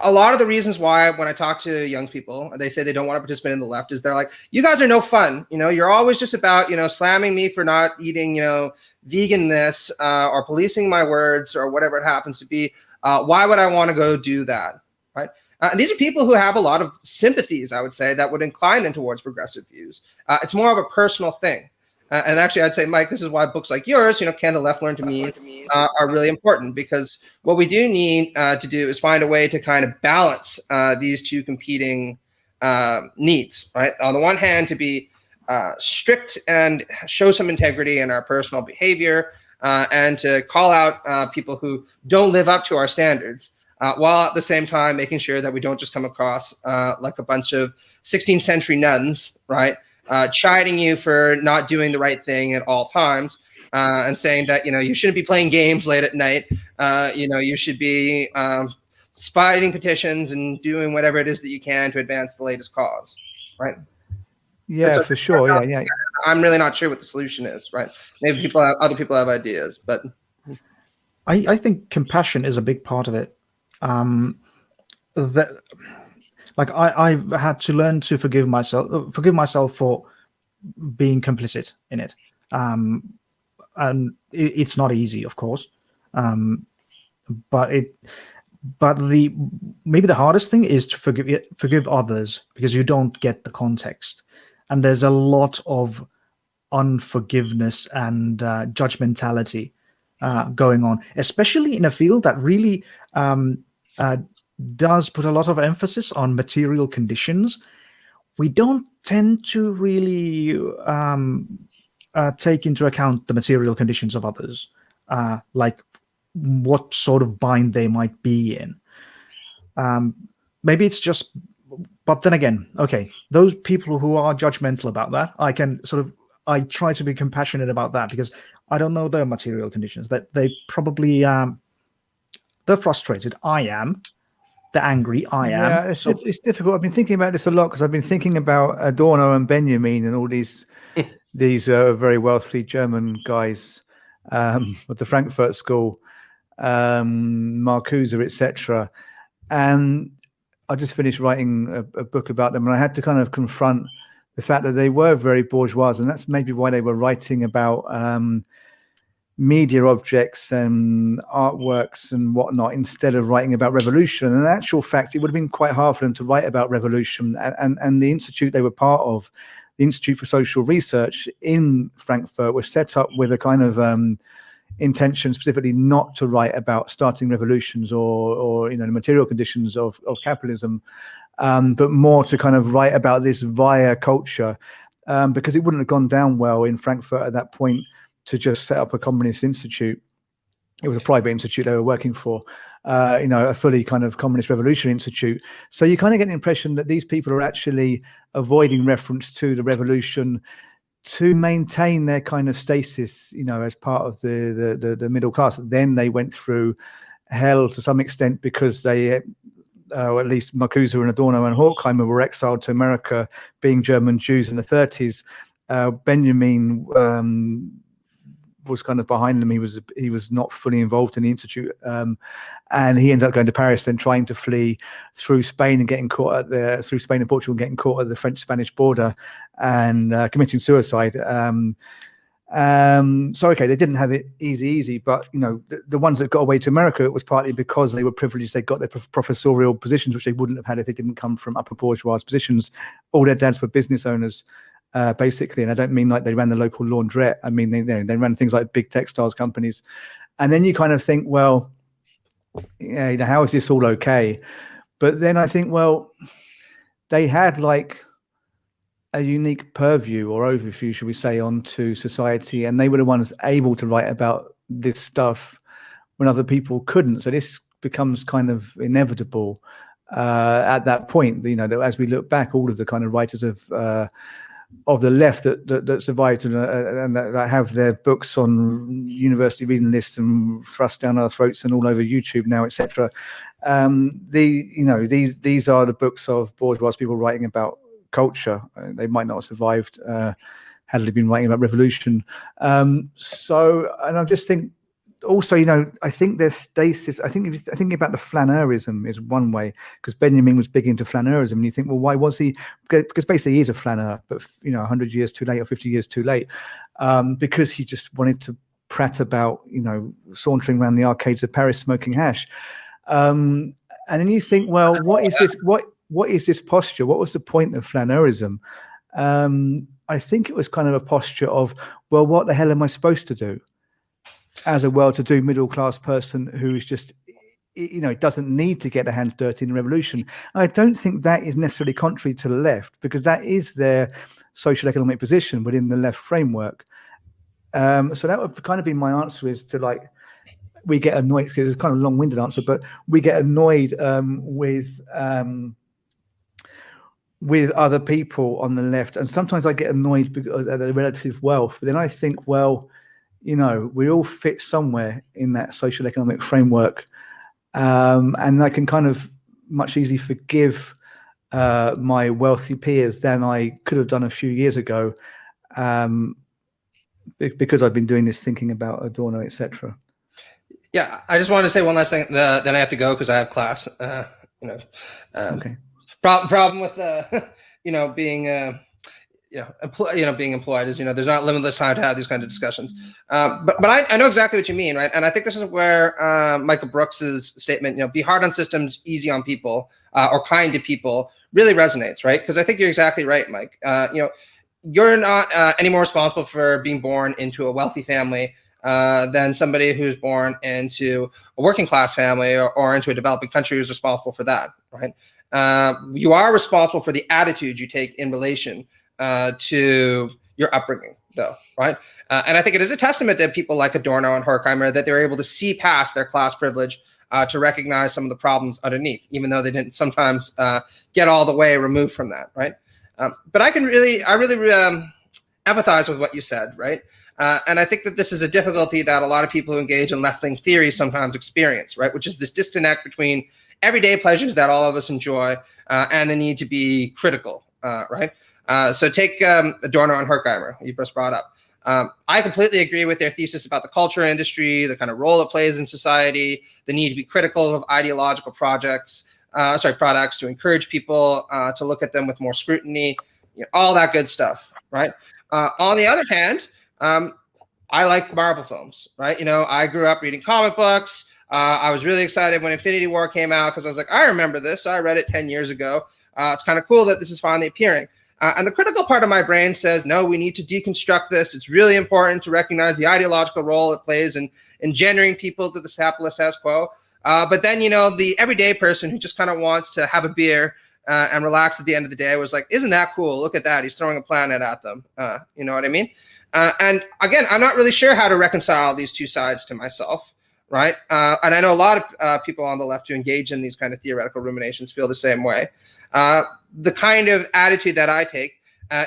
a lot of the reasons why when I talk to young people, they say they don't want to participate in the left is they're like, you guys are no fun. You're always just about, slamming me for not eating, vegan this or policing my words or whatever it happens to be. Why would I want to go do that, right? And these are people who have a lot of sympathies, I would say, that would incline them towards progressive views. It's more of a personal thing. And actually, I'd say, Mike, this is why books like yours, Can the Left Learn to Mean, are really important, because what we do need to do is find a way to kind of balance these two competing needs, right? On the one hand, to be strict and show some integrity in our personal behavior and to call out people who don't live up to our standards. While at the same time making sure that we don't just come across like a bunch of 16th century nuns, right, chiding you for not doing the right thing at all times, and saying that, you shouldn't be playing games late at night. You should be fighting petitions and doing whatever it is that you can to advance the latest cause, right? Yeah, for sure. Yeah. I'm really not sure what the solution is, right? Maybe other people have ideas, but I think compassion is a big part of it. That, like, I've had to learn to forgive myself for being complicit in it, and it's not easy, of course. But maybe the hardest thing is to forgive others because you don't get the context, and there's a lot of unforgiveness and judgmentality going on, especially in a field that really does put a lot of emphasis on material conditions. We don't tend to really take into account the material conditions of others, like what sort of bind they might be in. Maybe it's just, but then again, okay, those people who are judgmental about that, I try to be compassionate about that, because I don't know their material conditions. That they probably they're frustrated. I am. They're angry. I am. Yeah, it's difficult. I've been thinking about this a lot because I've been thinking about Adorno and Benjamin and all these very wealthy German guys with the Frankfurt School, Marcuse, etc. And I just finished writing a book about them, and I had to kind of confront the fact that they were very bourgeois, and that's maybe why they were writing about media objects and artworks and whatnot instead of writing about revolution. And in actual fact, it would have been quite hard for them to write about revolution. And the institute they were part of, the Institute for Social Research in Frankfurt, was set up with a kind of intention specifically not to write about starting revolutions or the material conditions of capitalism, but more to kind of write about this via culture, because it wouldn't have gone down well in Frankfurt at that point to just set up a communist institute. It was a private institute they were working for, a fully kind of communist revolution institute. So you kind of get the impression that these people are actually avoiding reference to the revolution to maintain their kind of stasis, as part of the middle class. Then they went through hell to some extent because they, or at least Marcuse and Adorno and Horkheimer, were exiled to America, being German Jews in the 30s. Benjamin was kind of behind them. He was not fully involved in the institute, and he ended up going to Paris, then trying to flee through Spain and getting caught through Spain and Portugal, getting caught at the French-Spanish border and committing suicide. So okay, they didn't have it easy, but the ones that got away to America, it was partly because they were privileged. They got their professorial positions, which they wouldn't have had if they didn't come from upper bourgeois positions. All their dads were business owners. Basically, and I don't mean like they ran the local laundrette. I mean they ran things like big textiles companies, and then you kind of think, well, how is this all okay? But then I think, well, they had like a unique purview or overview, should we say, onto society, and they were the ones able to write about this stuff when other people couldn't. So this becomes kind of inevitable at that point. That as we look back, all of the kind of writers of the left that survived and that have their books on university reading lists and thrust down our throats and all over YouTube now, etc. These are the books of bourgeois people writing about culture. They might not have survived had they been writing about revolution. And I just think also, I think there's stasis. I think if you're thinking about the flaneurism is one way, because Benjamin was big into flaneurism, and you think, well, why was he? Because basically he is a flaneur, but 100 years too late or 50 years too late, because he just wanted to prat about, sauntering around the arcades of Paris smoking hash. And then you think, well, what is this? What is this posture? What was the point of flaneurism? I think it was kind of a posture of, well, what the hell am I supposed to do as a well-to-do middle-class person who is just, doesn't need to get their hands dirty in the revolution? I don't think that is necessarily contrary to the left, because that is their social economic position within the left framework. So that would kind of be my answer, is to like, we get annoyed, because it's kind of a long-winded answer, but we get annoyed with other people on the left. And sometimes I get annoyed because of the relative wealth, but then I think, well, we all fit somewhere in that social economic framework. And I can kind of much easier forgive my wealthy peers than I could have done a few years ago, because I've been doing this thinking about Adorno, etc. Yeah, I just wanted to say one last thing, then I have to go because I have class. Okay. Problem with being being employed is, there's not limitless time to have these kinds of discussions. But I know exactly what you mean, right? And I think this is where Michael Brooks's statement, be hard on systems, easy on people, or kind to people, really resonates, right? Because I think you're exactly right, Mike. You're not any more responsible for being born into a wealthy family than somebody who's born into a working class family or into a developing country who's responsible for that, right? You are responsible for the attitude you take in relation to your upbringing, though, right? And I think it is a testament to people like Adorno and Horkheimer that they're able to see past their class privilege to recognize some of the problems underneath, even though they didn't sometimes get all the way removed from that, right? But I really empathize with what you said, right? And I think that this is a difficulty that a lot of people who engage in left-wing theory sometimes experience, right? Which is this disconnect between everyday pleasures that all of us enjoy and the need to be critical, right? So take Adorno and Horkheimer, you just brought up. I completely agree with their thesis about the culture industry, the kind of role it plays in society, the need to be critical of ideological products, to encourage people to look at them with more scrutiny, all that good stuff, right? On the other hand, I like Marvel films, right? I grew up reading comic books. I was really excited when Infinity War came out because I was like, I remember this. I read it 10 years ago. It's kind of cool that this is finally appearing. And the critical part of my brain says, no, we need to deconstruct this. It's really important to recognize the ideological role it plays in engendering people to the capitalist status quo. But then, the everyday person who just kind of wants to have a beer and relax at the end of the day was like, isn't that cool? Look at that. He's throwing a planet at them. You know what I mean? And again, I'm not really sure how to reconcile these two sides to myself, right? And I know a lot of people on the left who engage in these kind of theoretical ruminations feel the same way. The kind of attitude that I take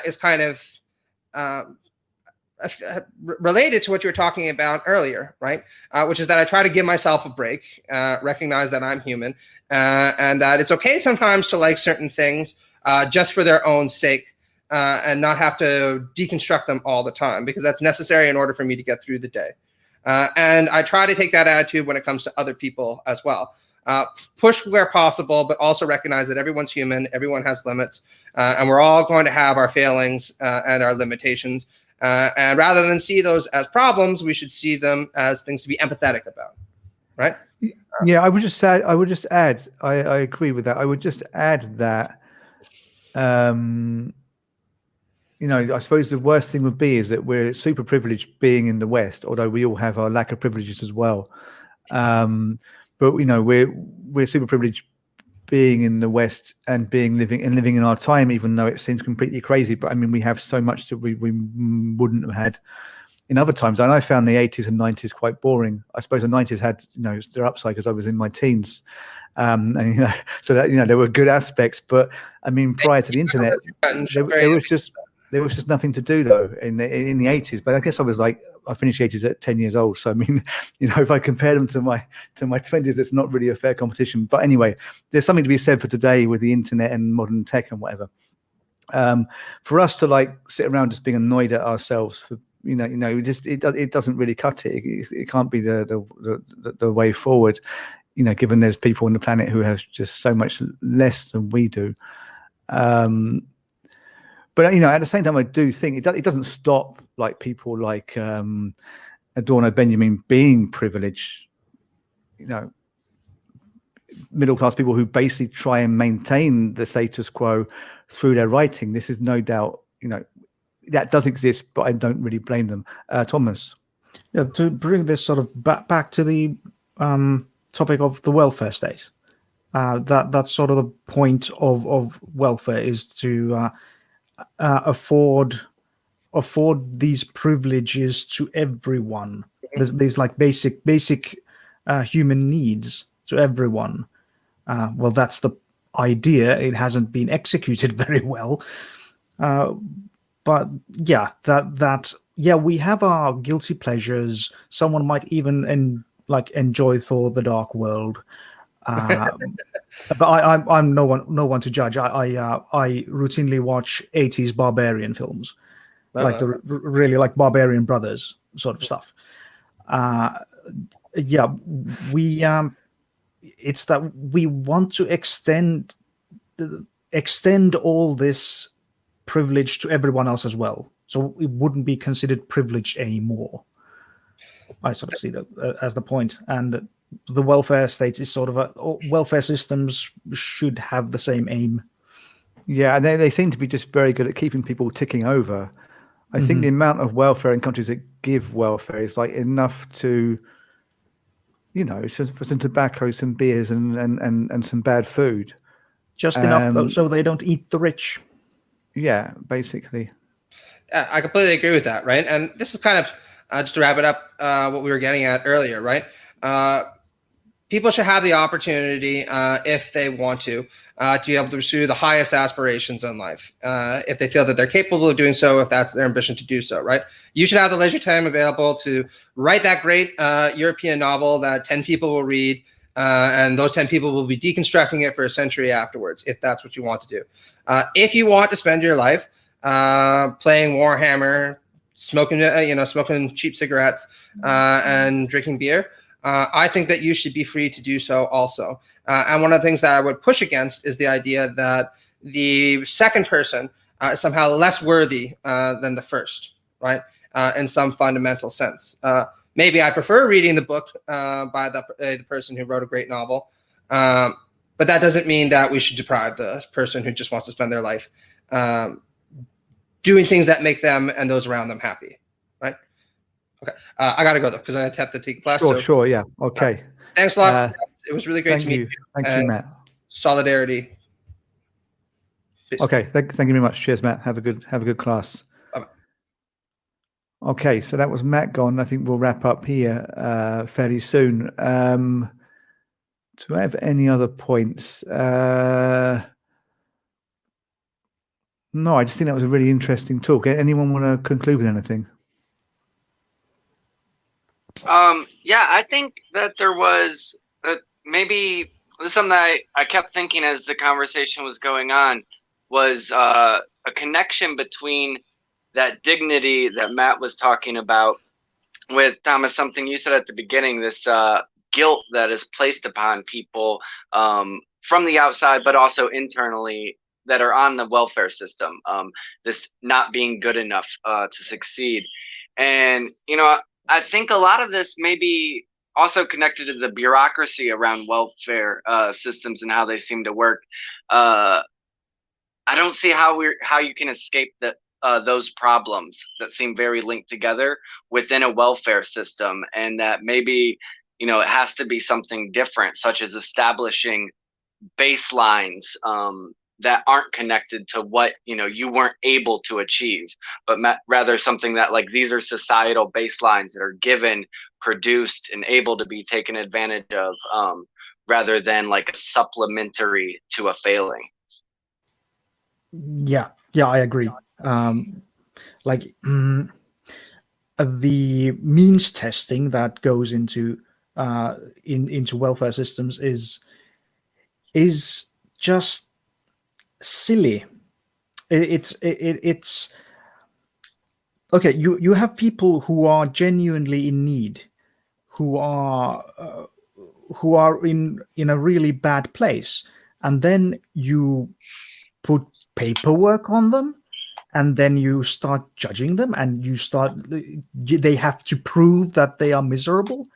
is kind of related to what you were talking about earlier, right? Which is that I try to give myself a break, recognize that I'm human, and that it's okay sometimes to like certain things just for their own sake, and not have to deconstruct them all the time, because that's necessary in order for me to get through the day. And I try to take that attitude when it comes to other people as well. Push where possible, but also recognize that everyone's human, everyone has limits, and we're all going to have our failings and our limitations. And rather than see those as problems, we should see them as things to be empathetic about, right? Yeah, I would just add, I agree with that. I would just add that, I suppose the worst thing would be is that we're super privileged being in the West, although we all have our lack of privileges as well. But we're super privileged being in the West and living in our time, even though it seems completely crazy. But I mean, we have so much that we wouldn't have had in other times. And I found the 80s and 90s quite boring. I suppose the 90s had their upside because I was in my teens, and so that there were good aspects. But I mean, prior to the internet, there was just nothing to do though in the 80s. But I guess I finished the 80s at 10 years old. So I mean, if I compare them to my 20s, it's not really a fair competition. But anyway, there's something to be said for today with the internet and modern tech and whatever. For us to sit around just being annoyed at ourselves for it doesn't really cut it. It can't be the way forward. Given there's people on the planet who have just so much less than we do. But at the same time, I do think it doesn't stop people like Adorno, Benjamin being privileged. Middle class people who basically try and maintain the status quo through their writing. This is no doubt, that does exist, but I don't really blame them. Thomas. Yeah, to bring this sort of back to the topic of the welfare state. That's sort of the point of welfare, is to afford these privileges to everyone. There's basic human needs to everyone. Well, that's the idea. It hasn't been executed very well. But yeah, we have our guilty pleasures. Someone might even enjoy Thor: The Dark World. But I'm no one to judge. I routinely watch 80s barbarian films, really like Barbarian Brothers sort of stuff. It's that we want to extend all this privilege to everyone else as well, so it wouldn't be considered privileged anymore. I sort of see that as the point, and the welfare states is sort of welfare systems should have the same aim. Yeah, and they seem to be just very good at keeping people ticking over. I think the amount of welfare in countries that give welfare is enough to, for some tobacco, some beers, and some bad food. Just enough so they don't eat the rich. Yeah, basically. Yeah, I completely agree with that, right? And this is kind of just to wrap it up, what we were getting at earlier, right? People should have the opportunity, if they want to be able to pursue the highest aspirations in life, if they feel that they're capable of doing so, if that's their ambition to do so, right? You should have the leisure time available to write that great European novel that 10 people will read, and those 10 people will be deconstructing it for a century afterwards, if that's what you want to do. If you want to spend your life playing Warhammer, smoking cheap cigarettes, and drinking beer, I think that you should be free to do so also. And one of the things that I would push against is the idea that the second person is somehow less worthy than the first, right? In some fundamental sense. Maybe I prefer reading the book by the person who wrote a great novel, but that doesn't mean that we should deprive the person who just wants to spend their life doing things that make them and those around them happy, right? Okay, I gotta go though because I have to take class. Sure, yeah, okay. Thanks a lot. It was really great to meet you. Thank you, Matt. Solidarity. Peace. Okay, thank you very much. Cheers, Matt. Have a good class. Bye-bye. Okay, so that was Matt gone. I think we'll wrap up here fairly soon. Do I have any other points? No, I just think that was a really interesting talk. Anyone want to conclude with anything? Yeah, I think that there was maybe something that I kept thinking as the conversation was going on was a connection between that dignity that Matt was talking about with Thomas, something you said at the beginning, this guilt that is placed upon people from the outside, but also internally that are on the welfare system, this not being good enough to succeed. And, I think a lot of this may be also connected to the bureaucracy around welfare systems and how they seem to work. I don't see how you can escape those problems that seem very linked together within a welfare system, and that maybe it has to be something different, such as establishing baselines that aren't connected to what you weren't able to achieve, but rather something that like these are societal baselines that are given, produced, and able to be taken advantage of, rather than like a supplementary to a failing. Yeah, I agree. The means testing that goes into welfare systems is just silly. It's okay. You have people who are genuinely in need, who are in a really bad place, and then you put paperwork on them, and then you start judging them, and they have to prove that they are miserable.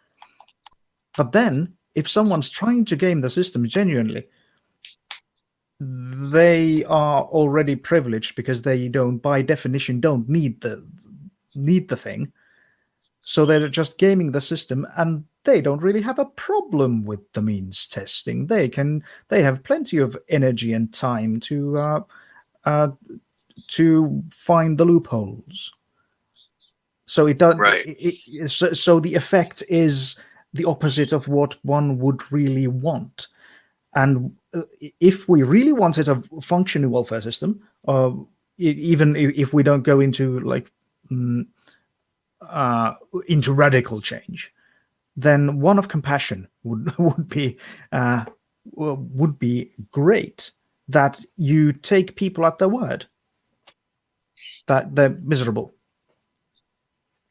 But then, if someone's trying to game the system genuinely, they are already privileged because they by definition don't need the thing. So they're just gaming the system, and they don't really have a problem with the means testing. They have plenty of energy and time to find the loopholes. So it does. Right. So the effect is the opposite of what one would really want. And if we really wanted a functioning welfare system, even if we don't go into into radical change, then one of compassion would be great. That you take people at their word that they're miserable,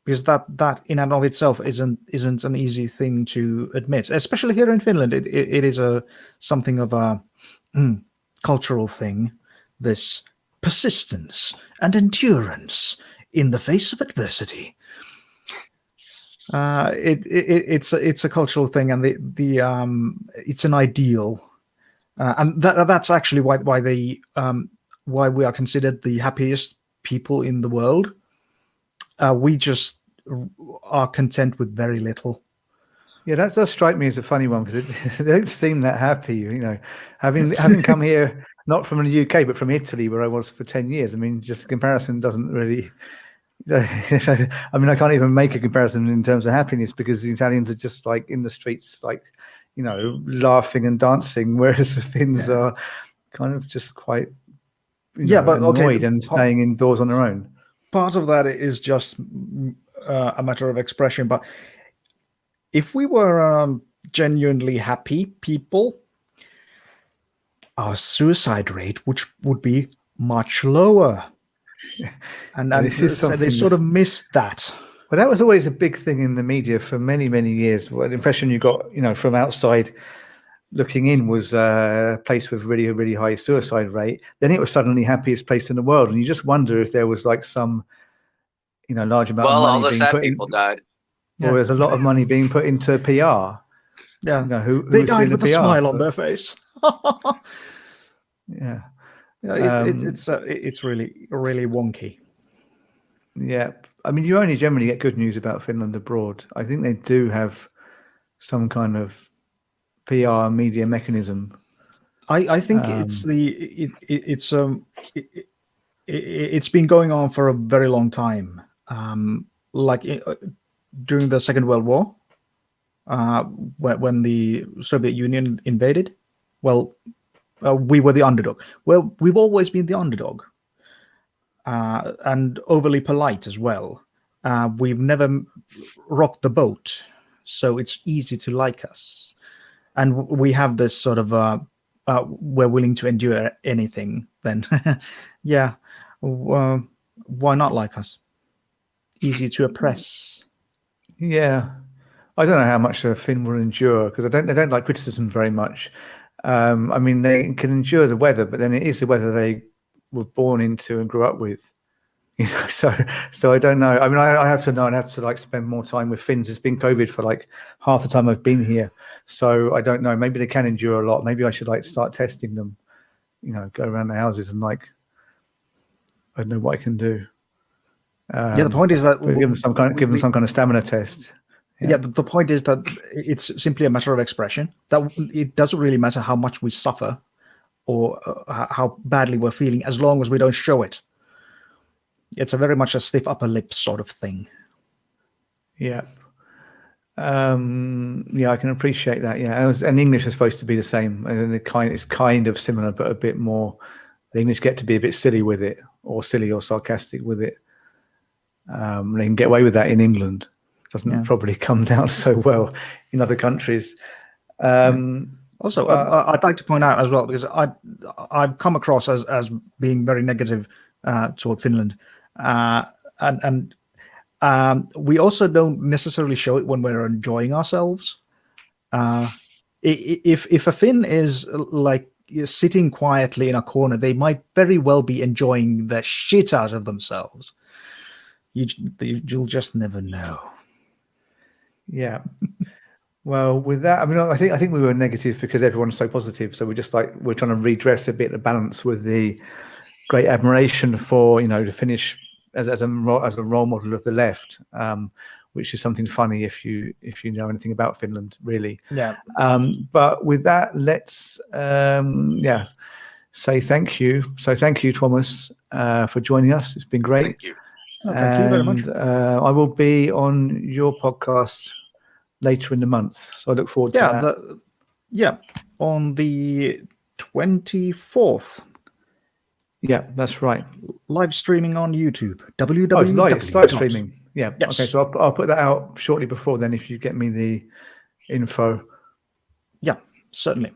because that in and of itself isn't an easy thing to admit, especially here in Finland. It is something of a cultural thing, this persistence and endurance in the face of adversity. It's a cultural thing, and it's an ideal, and that's actually why we are considered the happiest people in the world. We just are content with very little. Yeah, that does strike me as a funny one because they don't seem that happy. You know, having come here not from the UK but from Italy, where I was for 10 years. I mean, just the comparison doesn't really. I mean, I can't even make a comparison in terms of happiness because the Italians are just like in the streets, like, you know, laughing and dancing, whereas the Finns are kind of just quite, but annoyed and staying indoors on their own. Part of that is just a matter of expression, but if we were genuinely happy people, our suicide rate would be much lower. And this is they sort of missed that. But that was always a big thing in the media for many, many years. Well, the impression you got, you know, from outside looking in was a place with really, really high suicide rate. Then it was suddenly happiest place in the world. And you just wonder if there was like some, you know, large amount of money all the being sad put people died. Or there's a lot of money being put into PR. Yeah. You know, they died with a smile on their face. Yeah. It's really, really wonky. Yeah. I mean, you only generally get good news about Finland abroad. I think they do have some kind of PR media mechanism. I think it's been going on for a very long time. During the Second World War, when the Soviet Union invaded, we were the underdog. Well, we've always been the underdog, and overly polite as well. We've never rocked the boat, so it's easy to like us. And we have this sort of, we're willing to endure anything, then why not like us? Easy to oppress. Yeah. I don't know how much a Finn will endure because they don't like criticism very much. I mean, they can endure the weather, but then it is the weather they were born into and grew up with. You know, so I don't know. I mean, I have to know and have to like spend more time with Finns. It's been COVID for like half the time I've been here, so I don't know. Maybe they can endure a lot. Maybe I should like start testing them. You know, go around the houses and like I don't know what I can do. The point is that give them some kind of stamina test. Yeah, the point is that it's simply a matter of expression. That it doesn't really matter how much we suffer or how badly we're feeling, as long as we don't show it. It's a very much a stiff upper lip sort of thing. Yeah. I can appreciate that. Yeah, and English is supposed to be the same, and it's kind of similar, but a bit more. The English get to be a bit silly with it, or silly or sarcastic with it. They can get away with that in England. Doesn't probably come down so well in other countries. Also, I'd like to point out as well, because I've come across as being very negative toward Finland, and we also don't necessarily show it when we're enjoying ourselves. If a Finn is like sitting quietly in a corner, they might very well be enjoying the shit out of themselves. You'll just never know. Yeah. Well, with that, I mean, I think we were negative because everyone's so positive. So we're trying to redress a bit of balance with the great admiration for, the Finnish as a role model of the left, which is something funny if you know anything about Finland, really. Yeah. But with that, let's say thank you. So thank you, Tuomas, for joining us. It's been great. Thank you. Oh, thank you very much. I will be on your podcast later in the month, so I look forward to that. On the 24th. Yeah, that's right. Live streaming on YouTube. It's live streaming. Yeah. Yes. Okay, so I'll put that out shortly before then if you get me the info. Yeah, certainly.